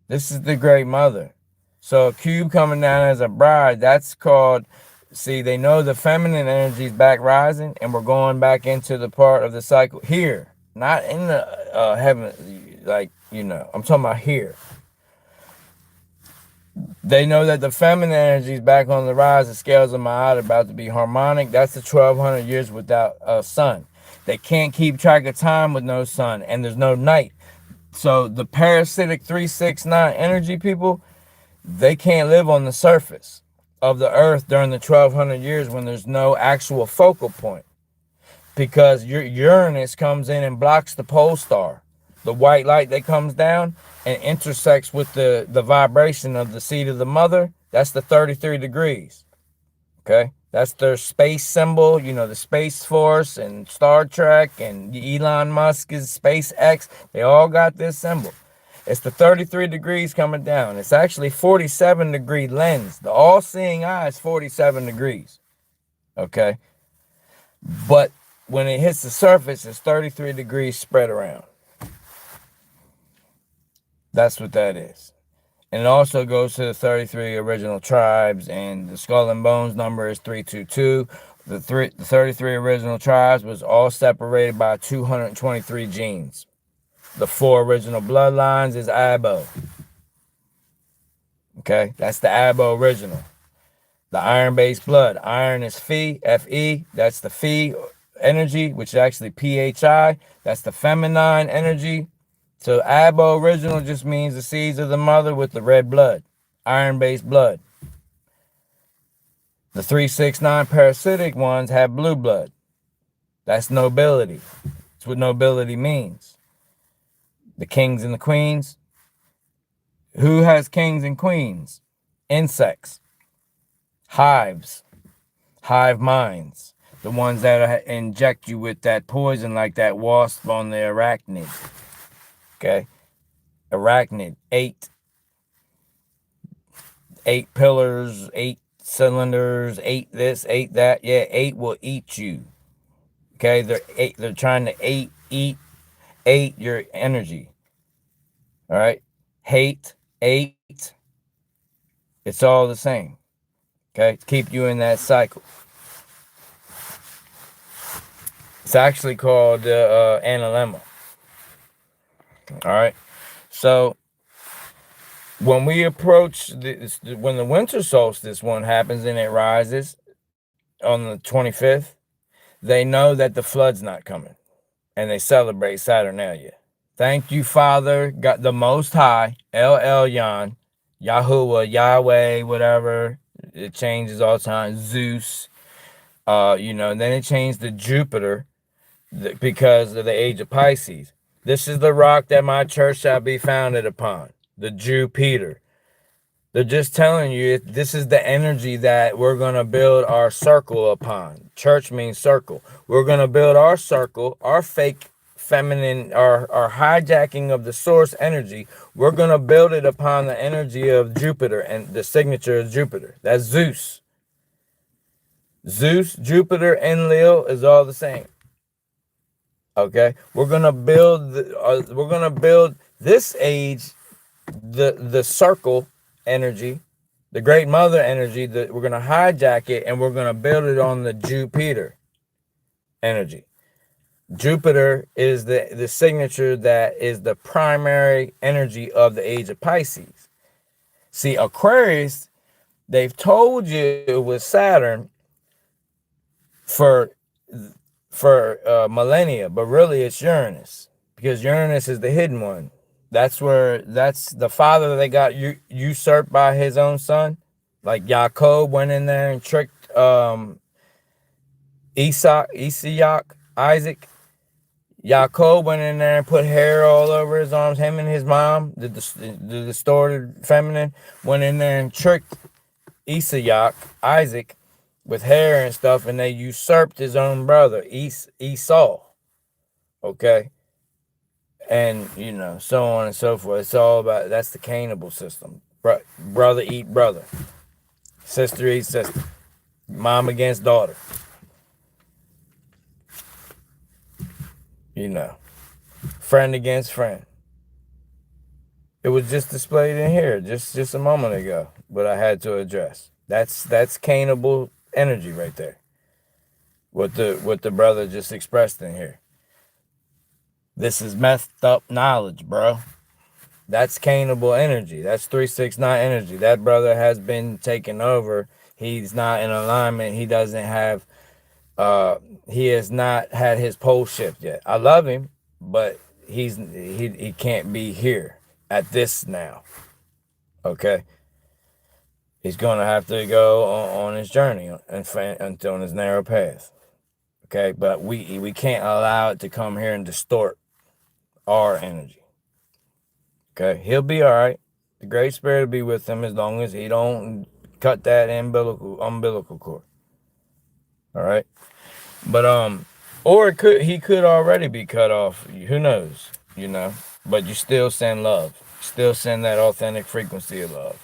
This is the great mother. So a cube coming down as a bride, that's called, see, they know the feminine energy is back rising, and we're going back into the part of the cycle here. Not in the heaven, I'm talking about here. They know that the feminine energy is back on the rise. The scales of Ma'at are about to be harmonic. That's the 1,200 years without a sun. They can't keep track of time with no sun, and there's no night. So the parasitic 369 energy people, they can't live on the surface of the earth during the 1,200 years when there's no actual focal point, because Uranus comes in and blocks the pole star, the white light that comes down and intersects with the vibration of the seed of the mother. That's the 33 degrees. Okay, that's their space symbol. The Space Force and Star Trek and Elon Musk is SpaceX. They all got this symbol. It's the 33 degrees coming down. It's actually 47 degree lens. The all-seeing eye is 47 degrees. Okay, but when it hits the surface, it's 33 degrees spread around. That's what that is. And it also goes to the 33 original tribes, and the skull and bones number is 322. The 33 original tribes was all separated by 223 genes. The 4 original bloodlines is Abo. Okay, that's the Abo original. The iron-based blood. Iron is Fe. That's the Fe energy, which is actually PHI. That's the feminine energy. So Abo original just means the seeds of the mother with the red blood, iron-based blood. The 369 parasitic ones have blue blood. That's nobility. That's what nobility means. The kings and the queens. Who has kings and queens? Insects. Hives. Hive minds. The ones that inject you with that poison like that wasp on the arachnid. Okay? Arachnid. 8 pillars, 8 cylinders, 8 this, 8 that. Yeah, 8 will eat you. Okay? They're trying to eat your energy. All right? Hate, 8. It's all the same. Okay? To keep you in that cycle. It's actually called analemma. All right? So, when we approach when the winter solstice one happens and it rises on the 25th, they know that the flood's not coming. And they celebrate Saturnalia. Thank you, Father, God, the Most High, El Elyon, Yahuwah, Yahweh, whatever. It changes all the time. Zeus, and then it changed to Jupiter because of the age of Pisces. This is the rock that my church shall be founded upon, the Jupiter. They're just telling you this is the energy that we're going to build our circle upon. Church means circle. We're going to build our circle, our fake feminine, our hijacking of the source energy. We're going to build it upon the energy of Jupiter and the signature of Jupiter. That's Zeus. Zeus, Jupiter, and Leo is all the same. Okay? We're going to build this age, the circle energy, the great mother energy, that we're going to hijack it and we're going to build it on the Jupiter energy. Jupiter is the signature that is the primary energy of the age of Pisces. See, Aquarius, they've told you it was Saturn for millennia, but really it's Uranus, because Uranus is the hidden one. That's the father that got usurped by his own son. Like Jacob went in there and tricked Isaac. Jacob went in there and put hair all over his arms. Him and his mom, the distorted feminine, went in there and tricked Isaac, with hair and stuff, and they usurped his own brother, Esau. Okay? And, so on and so forth. It's all about, that's the cannibal system. Brother eat brother. Sister eat sister. Mom against daughter. Friend against friend. It was just displayed in here just a moment ago, but I had to address. That's cannibal energy right there. What the brother just expressed in here. This is messed up knowledge, bro. That's cannibal energy. That's 369 energy. That brother has been taken over. He's not in alignment. He doesn't have he has not had his pole shift yet. I love him, but he can't be here at this now. Okay? He's going to have to go on his journey and on his narrow path. Okay? But we can't allow it to come here and distort our energy. Okay? He'll be all right. The Great Spirit will be with him as long as he don't cut that umbilical cord. All right? But or he could already be cut off. Who knows? But you still send love. Still send that authentic frequency of love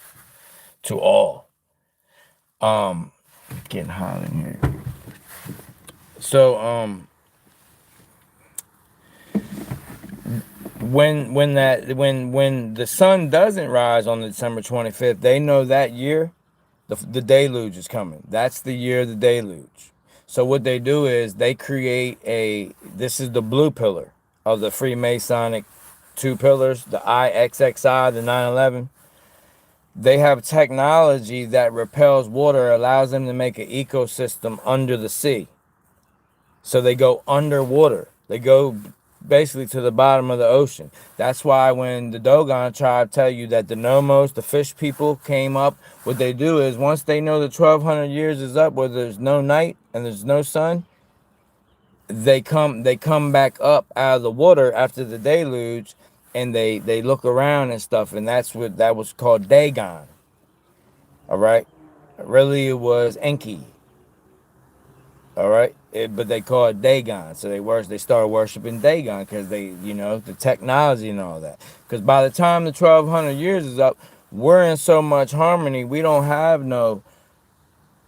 to all. Getting hot in here. So when the sun doesn't rise on December 25th, they know that year the deluge is coming. That's the year of the deluge. So what they do is they create this is the blue pillar of the Freemasonic 2 pillars, the IXXI, the 911. They have technology that repels water, allows them to make an ecosystem under the sea. So they go underwater. They go basically to the bottom of the ocean. That's why when the Dogon tribe tell you that the Nomos, the fish people, came up, what they do is once they know the 1200 years is up where there's no night and there's no sun, they come back up out of the water after the deluge, and they look around and stuff, and that was called Dagon. All right, really it was Enki. All right, but they call it Dagon, so they started worshiping Dagon because the technology and all that. Because by the time the 1200 years is up, we're in so much harmony. We don't have no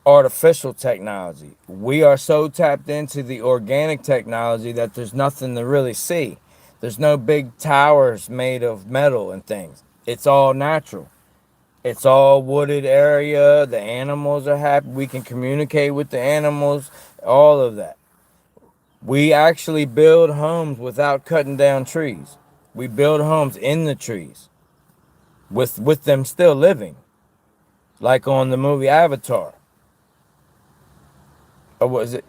artificial technology. We are so tapped into the organic technology that there's nothing to really see. There's no big towers made of metal and things. It's all natural. It's all wooded area. The animals are happy. We can communicate with the animals. All of that. We actually build homes without cutting down trees. We build homes in the trees with them still living, like on the movie Avatar. Or was it?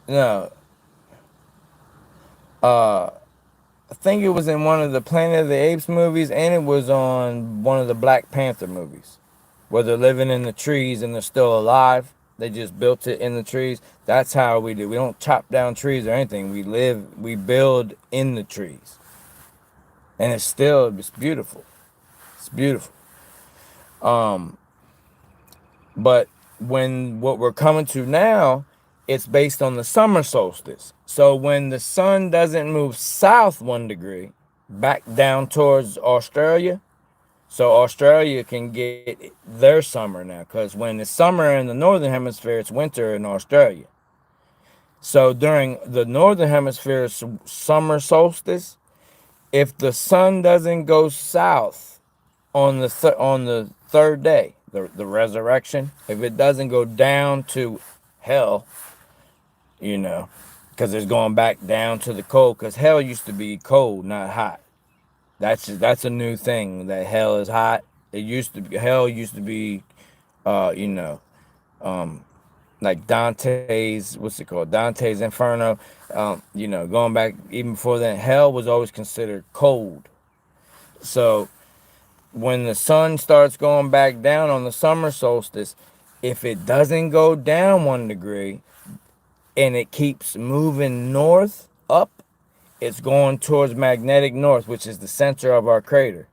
No. I think it was in one of the Planet of the Apes movies, and it was on one of the Black Panther movies, where they're living in the trees and they're still alive. They just built it in the trees. That's how we do. We don't chop down trees or anything. We build in the trees. And it's beautiful. It's beautiful. But what we're coming to now, it's based on the summer solstice. So when the sun doesn't move south 1 degree, back down towards Australia, so Australia can get their summer now, because when it's summer in the northern hemisphere, it's winter in Australia. So during the northern hemisphere summer solstice, if the sun doesn't go south on the third day, the resurrection, if it doesn't go down to hell, because it's going back down to the cold, because hell used to be cold, not hot. That's a new thing, that hell is hot. Hell used to be, uh, you know, like Dante's, what's it called? Dante's Inferno. Going back even before then, hell was always considered cold. So when the sun starts going back down on the summer solstice, if it doesn't go down 1 degree and it keeps moving north up, it's going towards magnetic north, which is the center of our crater.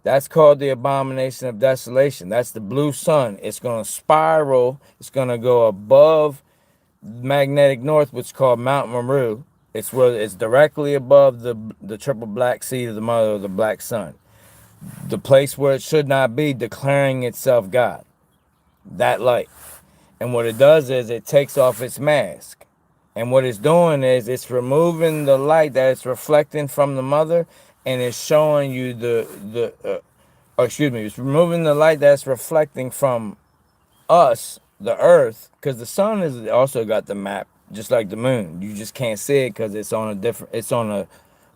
That's called the abomination of desolation. That's the blue sun. It's going to spiral. It's going to go above magnetic north, which is called Mount Meru. It's directly above the triple black sea of the mother of the black sun. The place where it should not be, declaring itself God. That light. And what it does is it takes off its mask. And what it's doing is it's removing the light that it's reflecting from the mother, and it's showing you it's removing the light that's reflecting from us, the earth, because the sun is also got the map, just like the moon. You just can't see it because it's on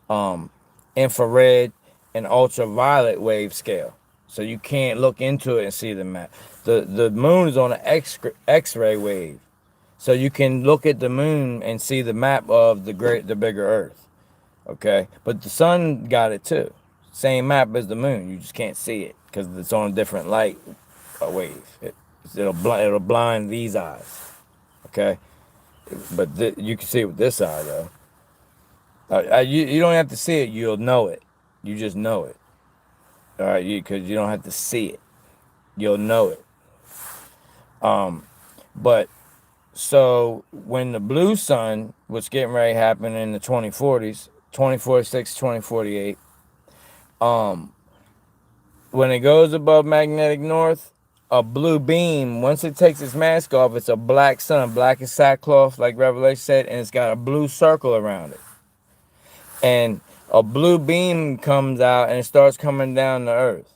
a infrared and ultraviolet wave scale. So you can't look into it and see the map. The moon is on an X-ray wave. So you can look at the moon and see the map of the bigger Earth. Okay? But the sun got it too. Same map as the moon. You just can't see it because it's on a different light wave. It'll blind these eyes. Okay? But you can see it with this eye though. You don't have to see it. You'll know it. You just know it. All right? Because you don't have to see it. You'll know it. But so when the blue sun was getting ready to happen in the 2040s, 2046, 2048, when it goes above magnetic north, a blue beam, once it takes its mask off, it's a black sun, black as sackcloth, like Revelation said, and it's got a blue circle around it. And a blue beam comes out and it starts coming down to earth.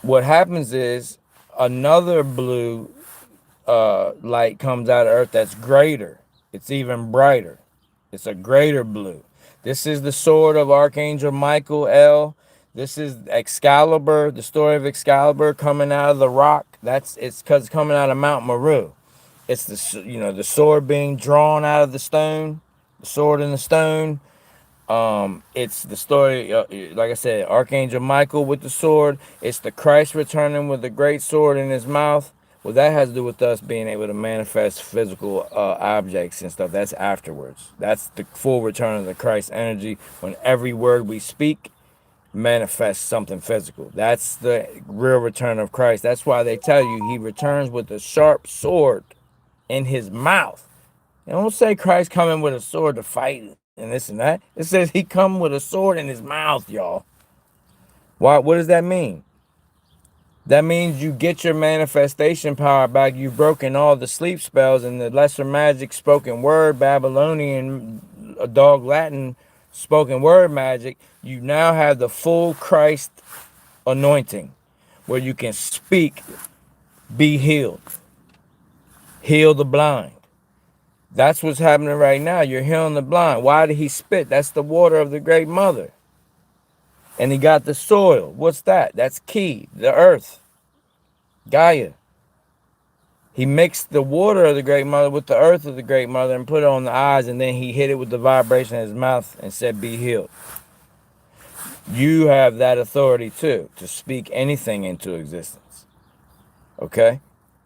What happens is another blue light comes out of earth that's greater. It's even brighter. It's a greater blue. This is the sword of Archangel Michael. This is Excalibur, the story of Excalibur coming out of the rock. It's because it's coming out of Mount Meru. It's the sword being drawn out of the stone, the sword in the stone. It's the story, like I said, Archangel Michael with the sword. It's the Christ returning with the great sword in his mouth, Well, that has to do with us being able to manifest physical objects and stuff. That's afterwards. That's the full return of the Christ energy, when every word we speak manifests something physical. That's the real return of Christ. That's why they tell you he returns with a sharp sword in his mouth. They don't say Christ coming with a sword to fight and this and that. It says he come with a sword in his mouth, y'all. Why? What does that mean? That means you get your manifestation power back. You've broken all the sleep spells and the lesser magic spoken word, Babylonian, dog Latin spoken word magic. You now have the full Christ anointing where you can speak, be healed, heal the blind. That's what's happening right now. You're healing the blind. Why did he spit? That's the water of the great mother. And he got the soil. What's that? That's key, the earth, Gaia. He mixed the water of the great mother with the earth of the great mother and put it on the eyes, and then he hit it with the vibration in his mouth and said, be healed. You have that authority too, to speak anything into existence. Okay?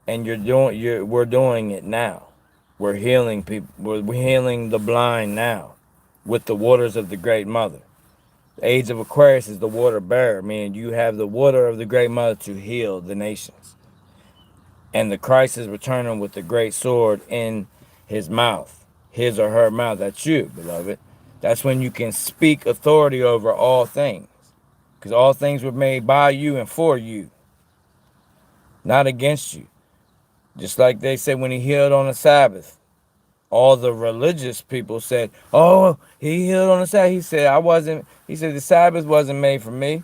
And we're doing it now. We're healing people. We're healing the blind now with the waters of the great mother. The age of Aquarius is the water bearer, meaning you have the water of the great mother to heal the nations. And the Christ is returning with the great sword in his mouth, his or her mouth. That's you, beloved. That's when you can speak authority over all things, because all things were made by you and for you, not against you. Just like they said when he healed on the Sabbath. All the religious people said, oh, he healed on the Sabbath. He said the Sabbath wasn't made for me.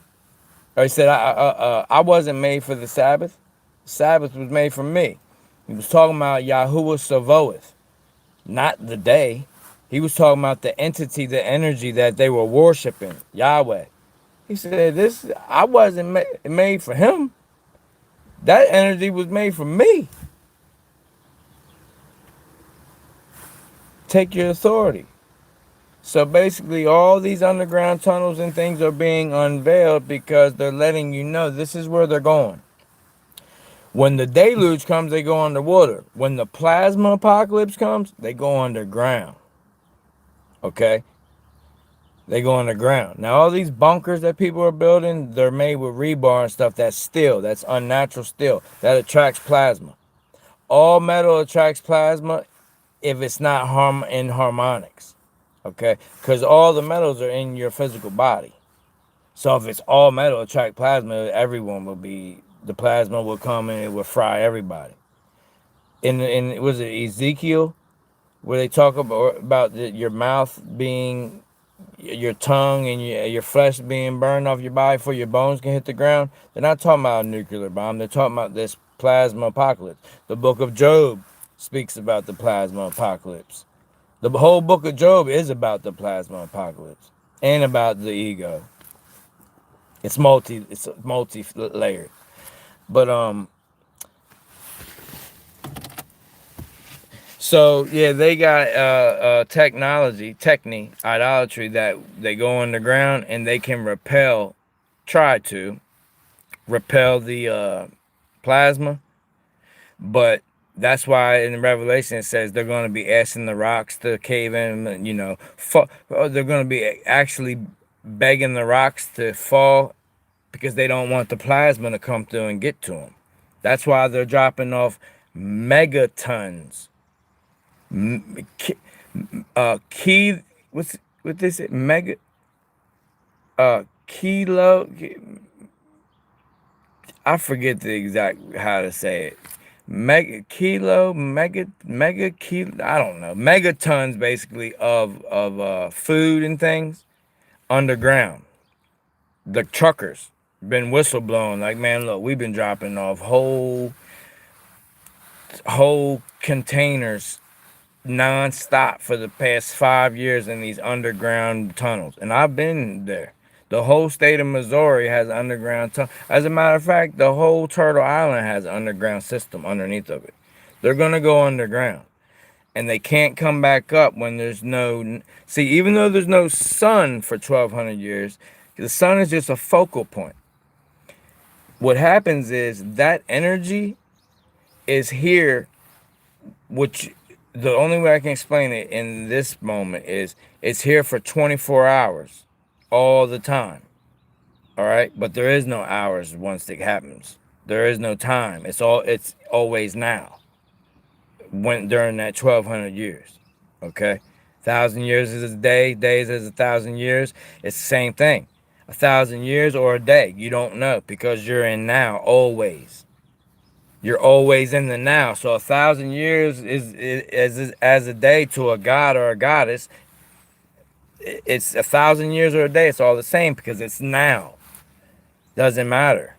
Or he said, I wasn't made for the Sabbath. The Sabbath was made for me. He was talking about Yahuwah Savoeth, not the day. He was talking about the entity, the energy that they were worshiping, Yahweh. He said, I wasn't made for him. That energy was made for me. Take your authority. So basically, all these underground tunnels and things are being unveiled because they're letting you know this is where they're going. When the deluge comes, they go underwater. When the plasma apocalypse comes, they go underground. Okay? They go underground. Now, all these bunkers that people are building, they're made with rebar and stuff. That's steel. That's unnatural steel. That attracts plasma. All metal attracts plasma if it's not in harmonics. Okay? Because all the metals are in your physical body. So if it's all metal attract plasma, everyone will be, the plasma will come and it will fry everybody. Was it Ezekiel, where they talk about your mouth being, your tongue and your flesh being burned off your body before your bones can hit the ground? They're not talking about a nuclear bomb. They're talking about this plasma apocalypse. The book of Job speaks about the plasma apocalypse. The whole book of Job is about the plasma apocalypse and about the ego. It's multi-layered. But so yeah, they got techni, idolatry, that they go underground and they can try to repel the plasma. But that's why in the Revelation it says they're going to be asking the rocks to cave in, they're going to be actually begging the rocks to fall, because they don't want the plasma to come through and get to them. That's why they're dropping off megatons. What this mega kilo. I forget the exact how to say it. Mega kilo, mega kilo. I don't know. Megatons basically of food and things underground. The truckers been whistleblowing like, man, look, we've been dropping off whole containers non-stop for the past 5 years in these underground tunnels, and I've been there. The whole state of Missouri has underground tunnel. As a matter of fact, the whole Turtle Island has an underground system underneath of it. They're gonna go underground, and they can't come back up when there's no. See, even though there's no sun for 1,200 years, the sun is just a focal point. What happens is that energy is here, which the only way I can explain it in this moment is it's here for 24 hours all the time. All right, but there is no hours once it happens. There is no time. It's always now. When during that 1200 years, okay, 1,000 years is a day. Days is 1,000 years. It's the same thing. 1,000 years or a day, you don't know because you're in now always. You're always in the now. So 1,000 years is as a day to a god or a goddess. It's 1,000 years or a day. It's all the same because it's now. Doesn't matter.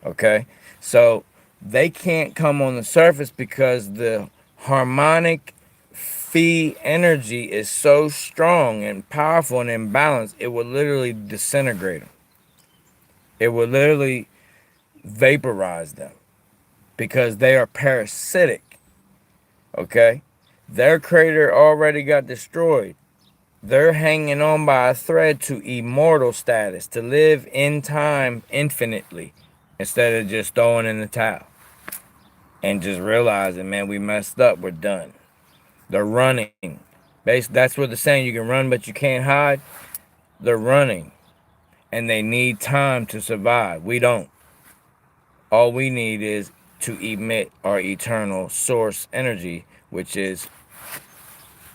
Okay, so they can't come on the surface because the harmonic phi energy is so strong and powerful and imbalanced, it would literally disintegrate them. It would literally vaporize them because they are parasitic. Okay, their crater already got destroyed. They're hanging on by a thread to immortal status, to live in time infinitely, instead of just throwing in the towel and just realizing, man, we messed up, we're done. They're running. That's what they're saying. You can run, but you can't hide. They're running, and they need time to survive. We don't. All we need is to emit our eternal source energy, which is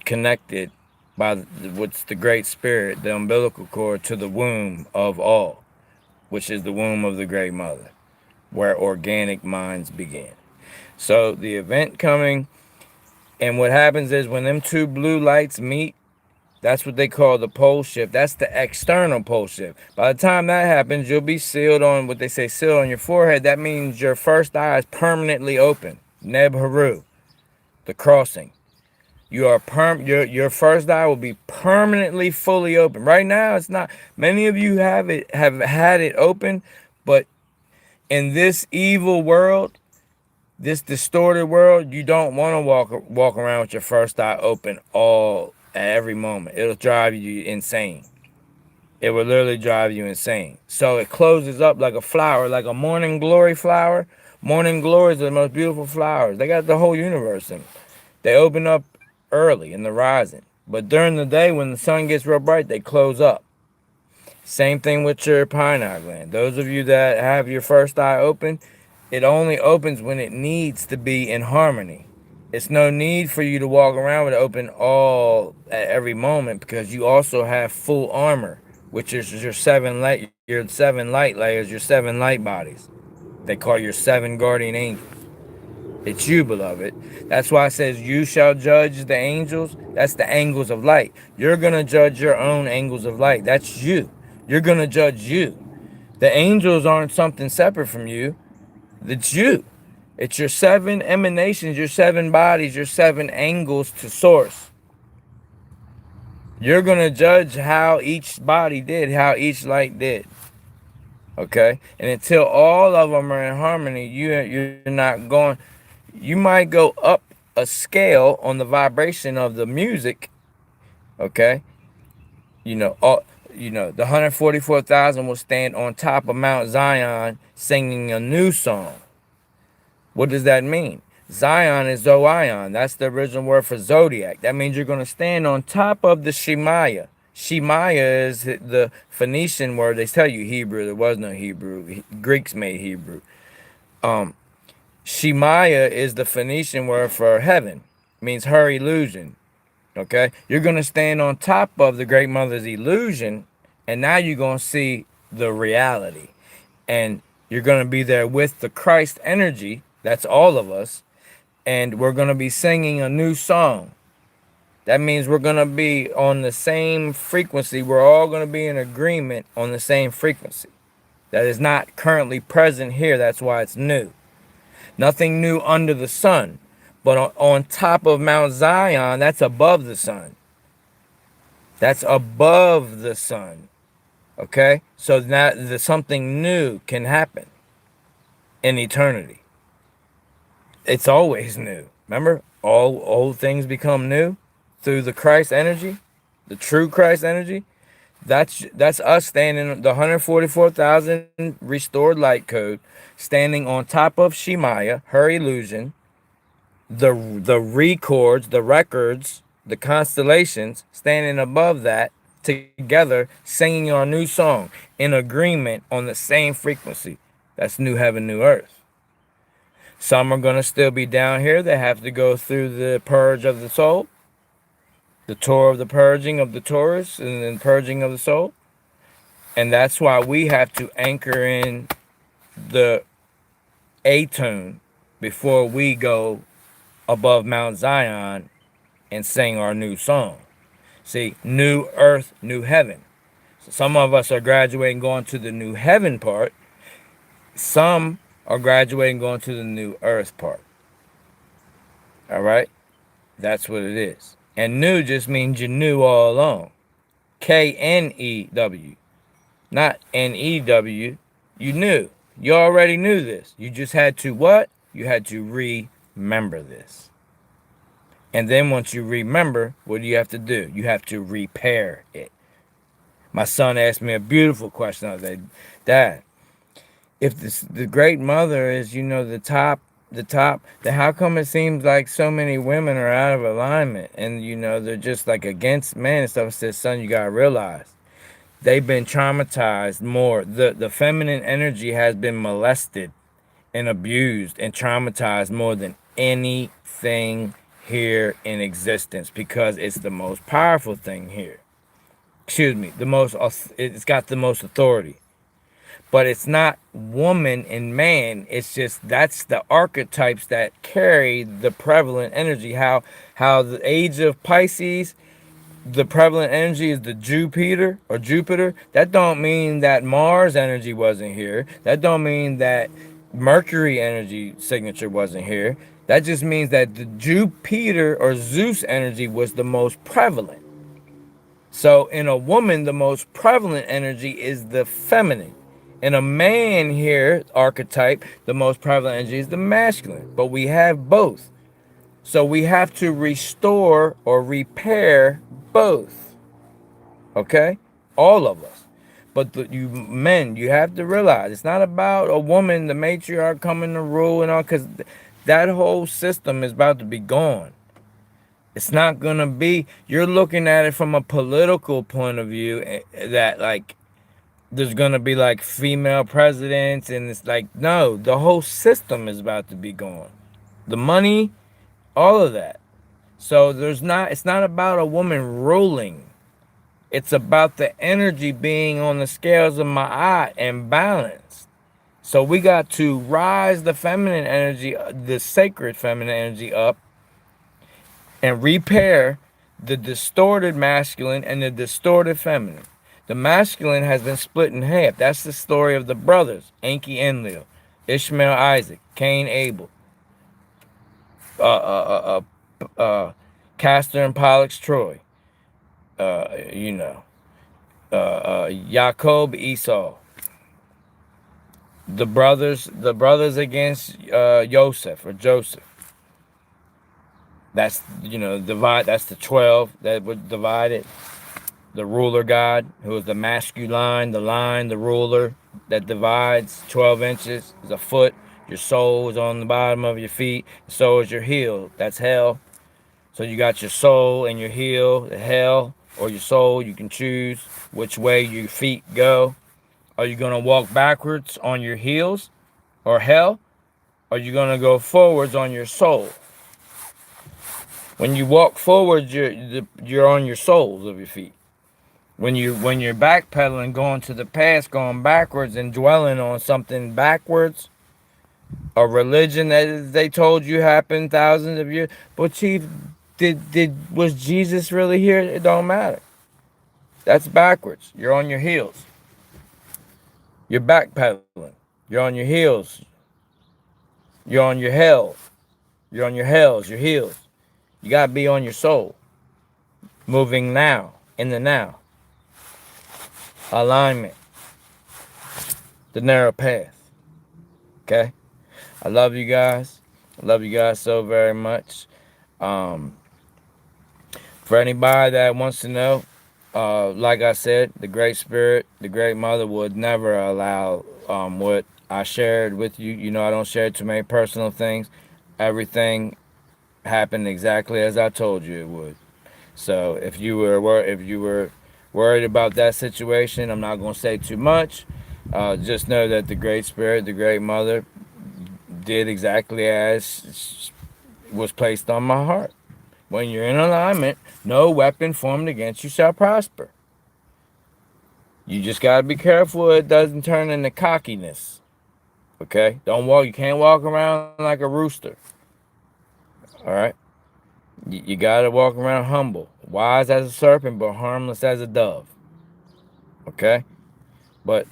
connected by what's the great spirit, the umbilical cord, to the womb of all, which is the womb of the great mother, where organic minds begin. So the event coming, and what happens is when them two blue lights meet, that's what they call the pole shift. That's the external pole shift. By the time that happens, you'll be sealed on what they say, sealed on your forehead. That means your first eye is permanently open. Neb Heru, the crossing. You are your first eye will be permanently fully open. Right now, it's not. Many of you have had it open, but in this evil world, this distorted world, you don't want to walk around with your first eye open at every moment. It'll drive you insane. It will literally drive you insane. So it closes up like a flower, like a morning glory flower. Morning glories are the most beautiful flowers. They got the whole universe in them. They open up early in the rising, but during the day when the sun gets real bright, they close up. Same thing with your pineal gland. Those of you that have your first eye open, it only opens when it needs to be in harmony. It's no need for you to walk around with it open all at every moment, because you also have full armor, which is your seven light layers, your 7 light bodies. They call your 7 guardian angels. It's you, beloved. That's why it says you shall judge the angels. That's the angles of light. You're going to judge your own angles of light. That's you. You're going to judge you. The angels aren't something separate from you. It's you. It's your 7 emanations, your 7 bodies, your 7 angles to source. You're going to judge how each body did, how each light did. Okay? And until all of them are in harmony, you're not going... You might go up a scale on the vibration of the music, okay? The 144,000 will stand on top of Mount Zion singing a new song. What does that mean? Zion is Zoion. That's the original word for zodiac. That means you're going to stand on top of the Shemaya. Shemaya is the Phoenician word. They tell you Hebrew. There was no Hebrew. Greeks made Hebrew. Shemaya is the Phoenician word for heaven. It means her illusion. Okay? You're going to stand on top of the Great Mother's illusion, and now you're going to see the reality. And you're going to be there with the Christ energy. That's all of us. And we're going to be singing a new song. That means we're going to be on the same frequency. We're all going to be in agreement on the same frequency. That is not currently present here. That's why it's new. Nothing new under the sun. But on top of Mount Zion, that's above the sun. That's above the sun. Okay? So now something new can happen in eternity. It's always new. Remember? All old things become new through the Christ energy, the true Christ energy. That's us standing the 144,000 restored light code, standing on top of Shemaya, her illusion, the records, the constellations, standing above that together, singing our new song in agreement on the same frequency. That's new heaven, new earth. Some are gonna still be down here. They have to go through the purge of the soul, the tour of the purging of the Taurus, and then purging of the soul. And that's why we have to anchor in the A tune before we go above Mount Zion and sing our new song. See, new earth, new heaven. So some of us are graduating going to the new heaven part. Some are graduating going to the new earth part. All right? That's what it is. And new just means you knew all along. Knew. Not N-E-W. You knew. You already knew this. You just had to what? You had to remember this. And then once you remember, what do you have to do? You have to repair it. My son asked me a beautiful question the other day. Dad, if the great mother is, then how come it seems like so many women are out of alignment and, they're just like against men and stuff? I said, son, you got to realize they've been traumatized more. The feminine energy has been molested and abused and traumatized more than anything here in existence because it's the most powerful thing here. Excuse me, it's got the most authority. But it's not woman and man. It's just that's the archetypes that carry the prevalent energy. How the age of Pisces, the prevalent energy is the Jupiter. That don't mean that Mars energy wasn't here. That don't mean that Mercury energy signature wasn't here. That just means that the Jupiter or Zeus energy was the most prevalent. So in a woman, the most prevalent energy is the feminine. In a man here, archetype, the most prevalent energy is the masculine. But we have both. So we have to restore or repair both. Okay? All of us. But you men, you have to realize it's not about a woman, the matriarch coming to rule and all, because that whole system is about to be gone. It's not going to be, you're looking at it from a political point of view that like there's going to be like female presidents and it's like, no, the whole system is about to be gone. The money, all of that. So it's not about a woman ruling. It's about the energy being on the scales of my eye and balanced. So we got to rise the feminine energy, the sacred feminine energy up and repair the distorted masculine and the distorted feminine. The masculine has been split in half. That's the story of the brothers, Enki Enlil, Ishmael Isaac, Cain Abel, Castor and Pollux Troy, Jacob Esau. The brothers against Joseph. That's divide. That's the 12 that would divide it. The ruler god, who is the masculine, the ruler that divides 12 inches is a foot. Your soul is on the bottom of your feet. So is your heel. That's hell. So you got your soul and your heel, the hell, or your soul. You can choose which way your feet go. Are you going to walk backwards on your heels or hell? Or are you going to go forwards on your soul? When you walk forwards, you're on your soles of your feet. When you're backpedaling, going to the past, going backwards and dwelling on something backwards, a religion that they told you happened thousands of years. But Chief, was Jesus really here? It don't matter. That's backwards. You're on your heels. You're backpedaling. You're on your heels. You're on your hell. You're on your hells, your heels. You gotta be on your soul. Moving now, in the now. Alignment. The narrow path. Okay? I love you guys. I love you guys so very much. For anybody that wants to know, Like I said, the Great Spirit, the Great Mother would never allow what I shared with you. You know, I don't share too many personal things. Everything happened exactly as I told you it would. So if you were worried about that situation, I'm not going to say too much. Just know that the Great Spirit, the Great Mother, did exactly as was placed on my heart. When you're in alignment, no weapon formed against you shall prosper. You just gotta be careful it doesn't turn into cockiness. Okay? Don't walk. You can't walk around like a rooster. All right? You gotta walk around humble, wise as a serpent, but harmless as a dove. Okay? But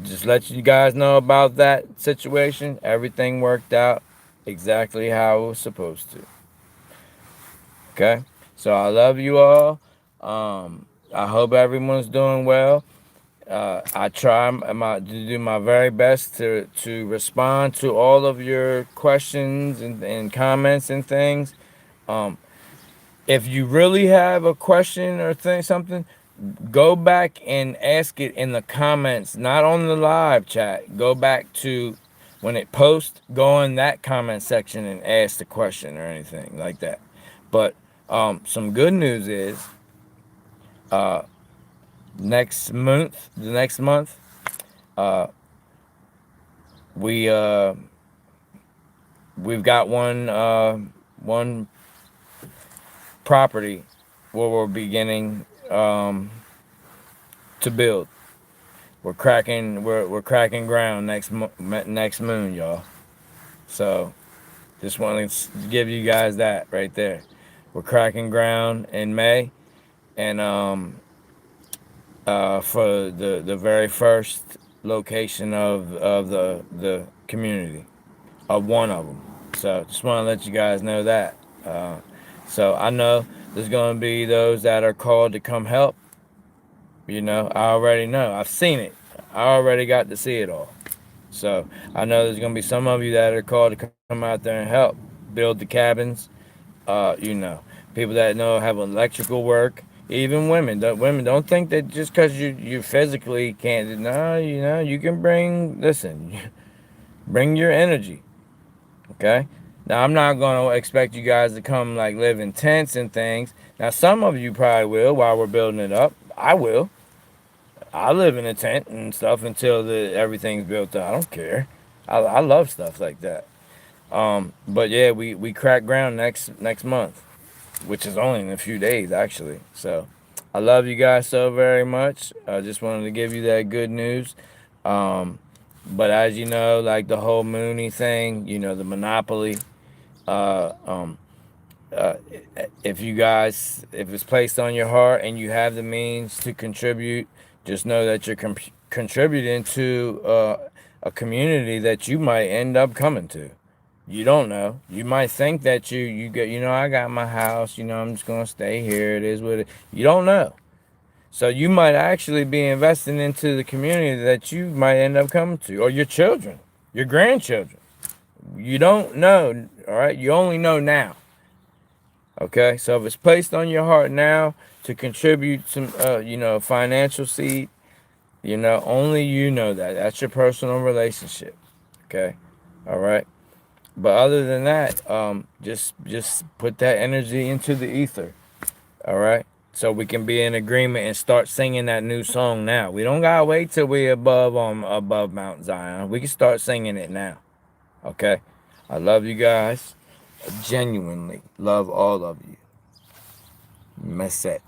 just let you guys know about that situation. Everything worked out exactly how it was supposed to. Okay? So I love you all. I hope everyone's doing well. I try to do my very best to respond to all of your questions and comments and things. Um, if you really have a question or something, go back and ask it in the comments, not on the live chat. Go back to when it posts, go in that comment section and ask the question or anything like that. But some good news is uh, the next month, uh, we we've got one property where we're beginning to build. We're cracking ground next moon, y'all. So just want to give you guys that right there. We're cracking ground in May, and for the very first location of the community, of one of them. So just want to let you guys know that. So I know there's going to be those that are called to come help. You know, I already know. I've seen it. I already got to see it all. So I know there's going to be some of you that are called to come out there and help build the cabins. You know, people that know have electrical work. Even women. Women don't think that just because you physically can't. No, you know, you can bring. Listen, bring your energy. Okay. Now I'm not gonna expect you guys to come like live in tents and things. Now some of you probably will while we're building it up. I will. I live in a tent and stuff until everything's built up. I don't care. I love stuff like that. But yeah, we crack ground next month, which is only in a few days actually. So I love you guys so very much. I just wanted to give you that good news. Um, but as you know, like the whole Mooney thing, you know, the monopoly. Uh, um, uh, if if it's placed on your heart and you have the means to contribute, just know that you're contributing to a community that you might end up coming to. You don't know. You might think that you get, you know, I got my house, you know, I'm just gonna stay here. It is what it. You don't know. So you might actually be investing into the community that you might end up coming to, or your children, your grandchildren. You don't know. All right. You only know now. Okay, so if it's placed on your heart now to contribute some, you know, financial seed, you know, only you know that. That's your personal relationship. Okay, all right. But other than that, just put that energy into the ether. All right, so we can be in agreement and start singing that new song now. We don't gotta wait till we above Mount Zion. We can start singing it now. Okay, I love you guys. I genuinely love all of you. Mësët.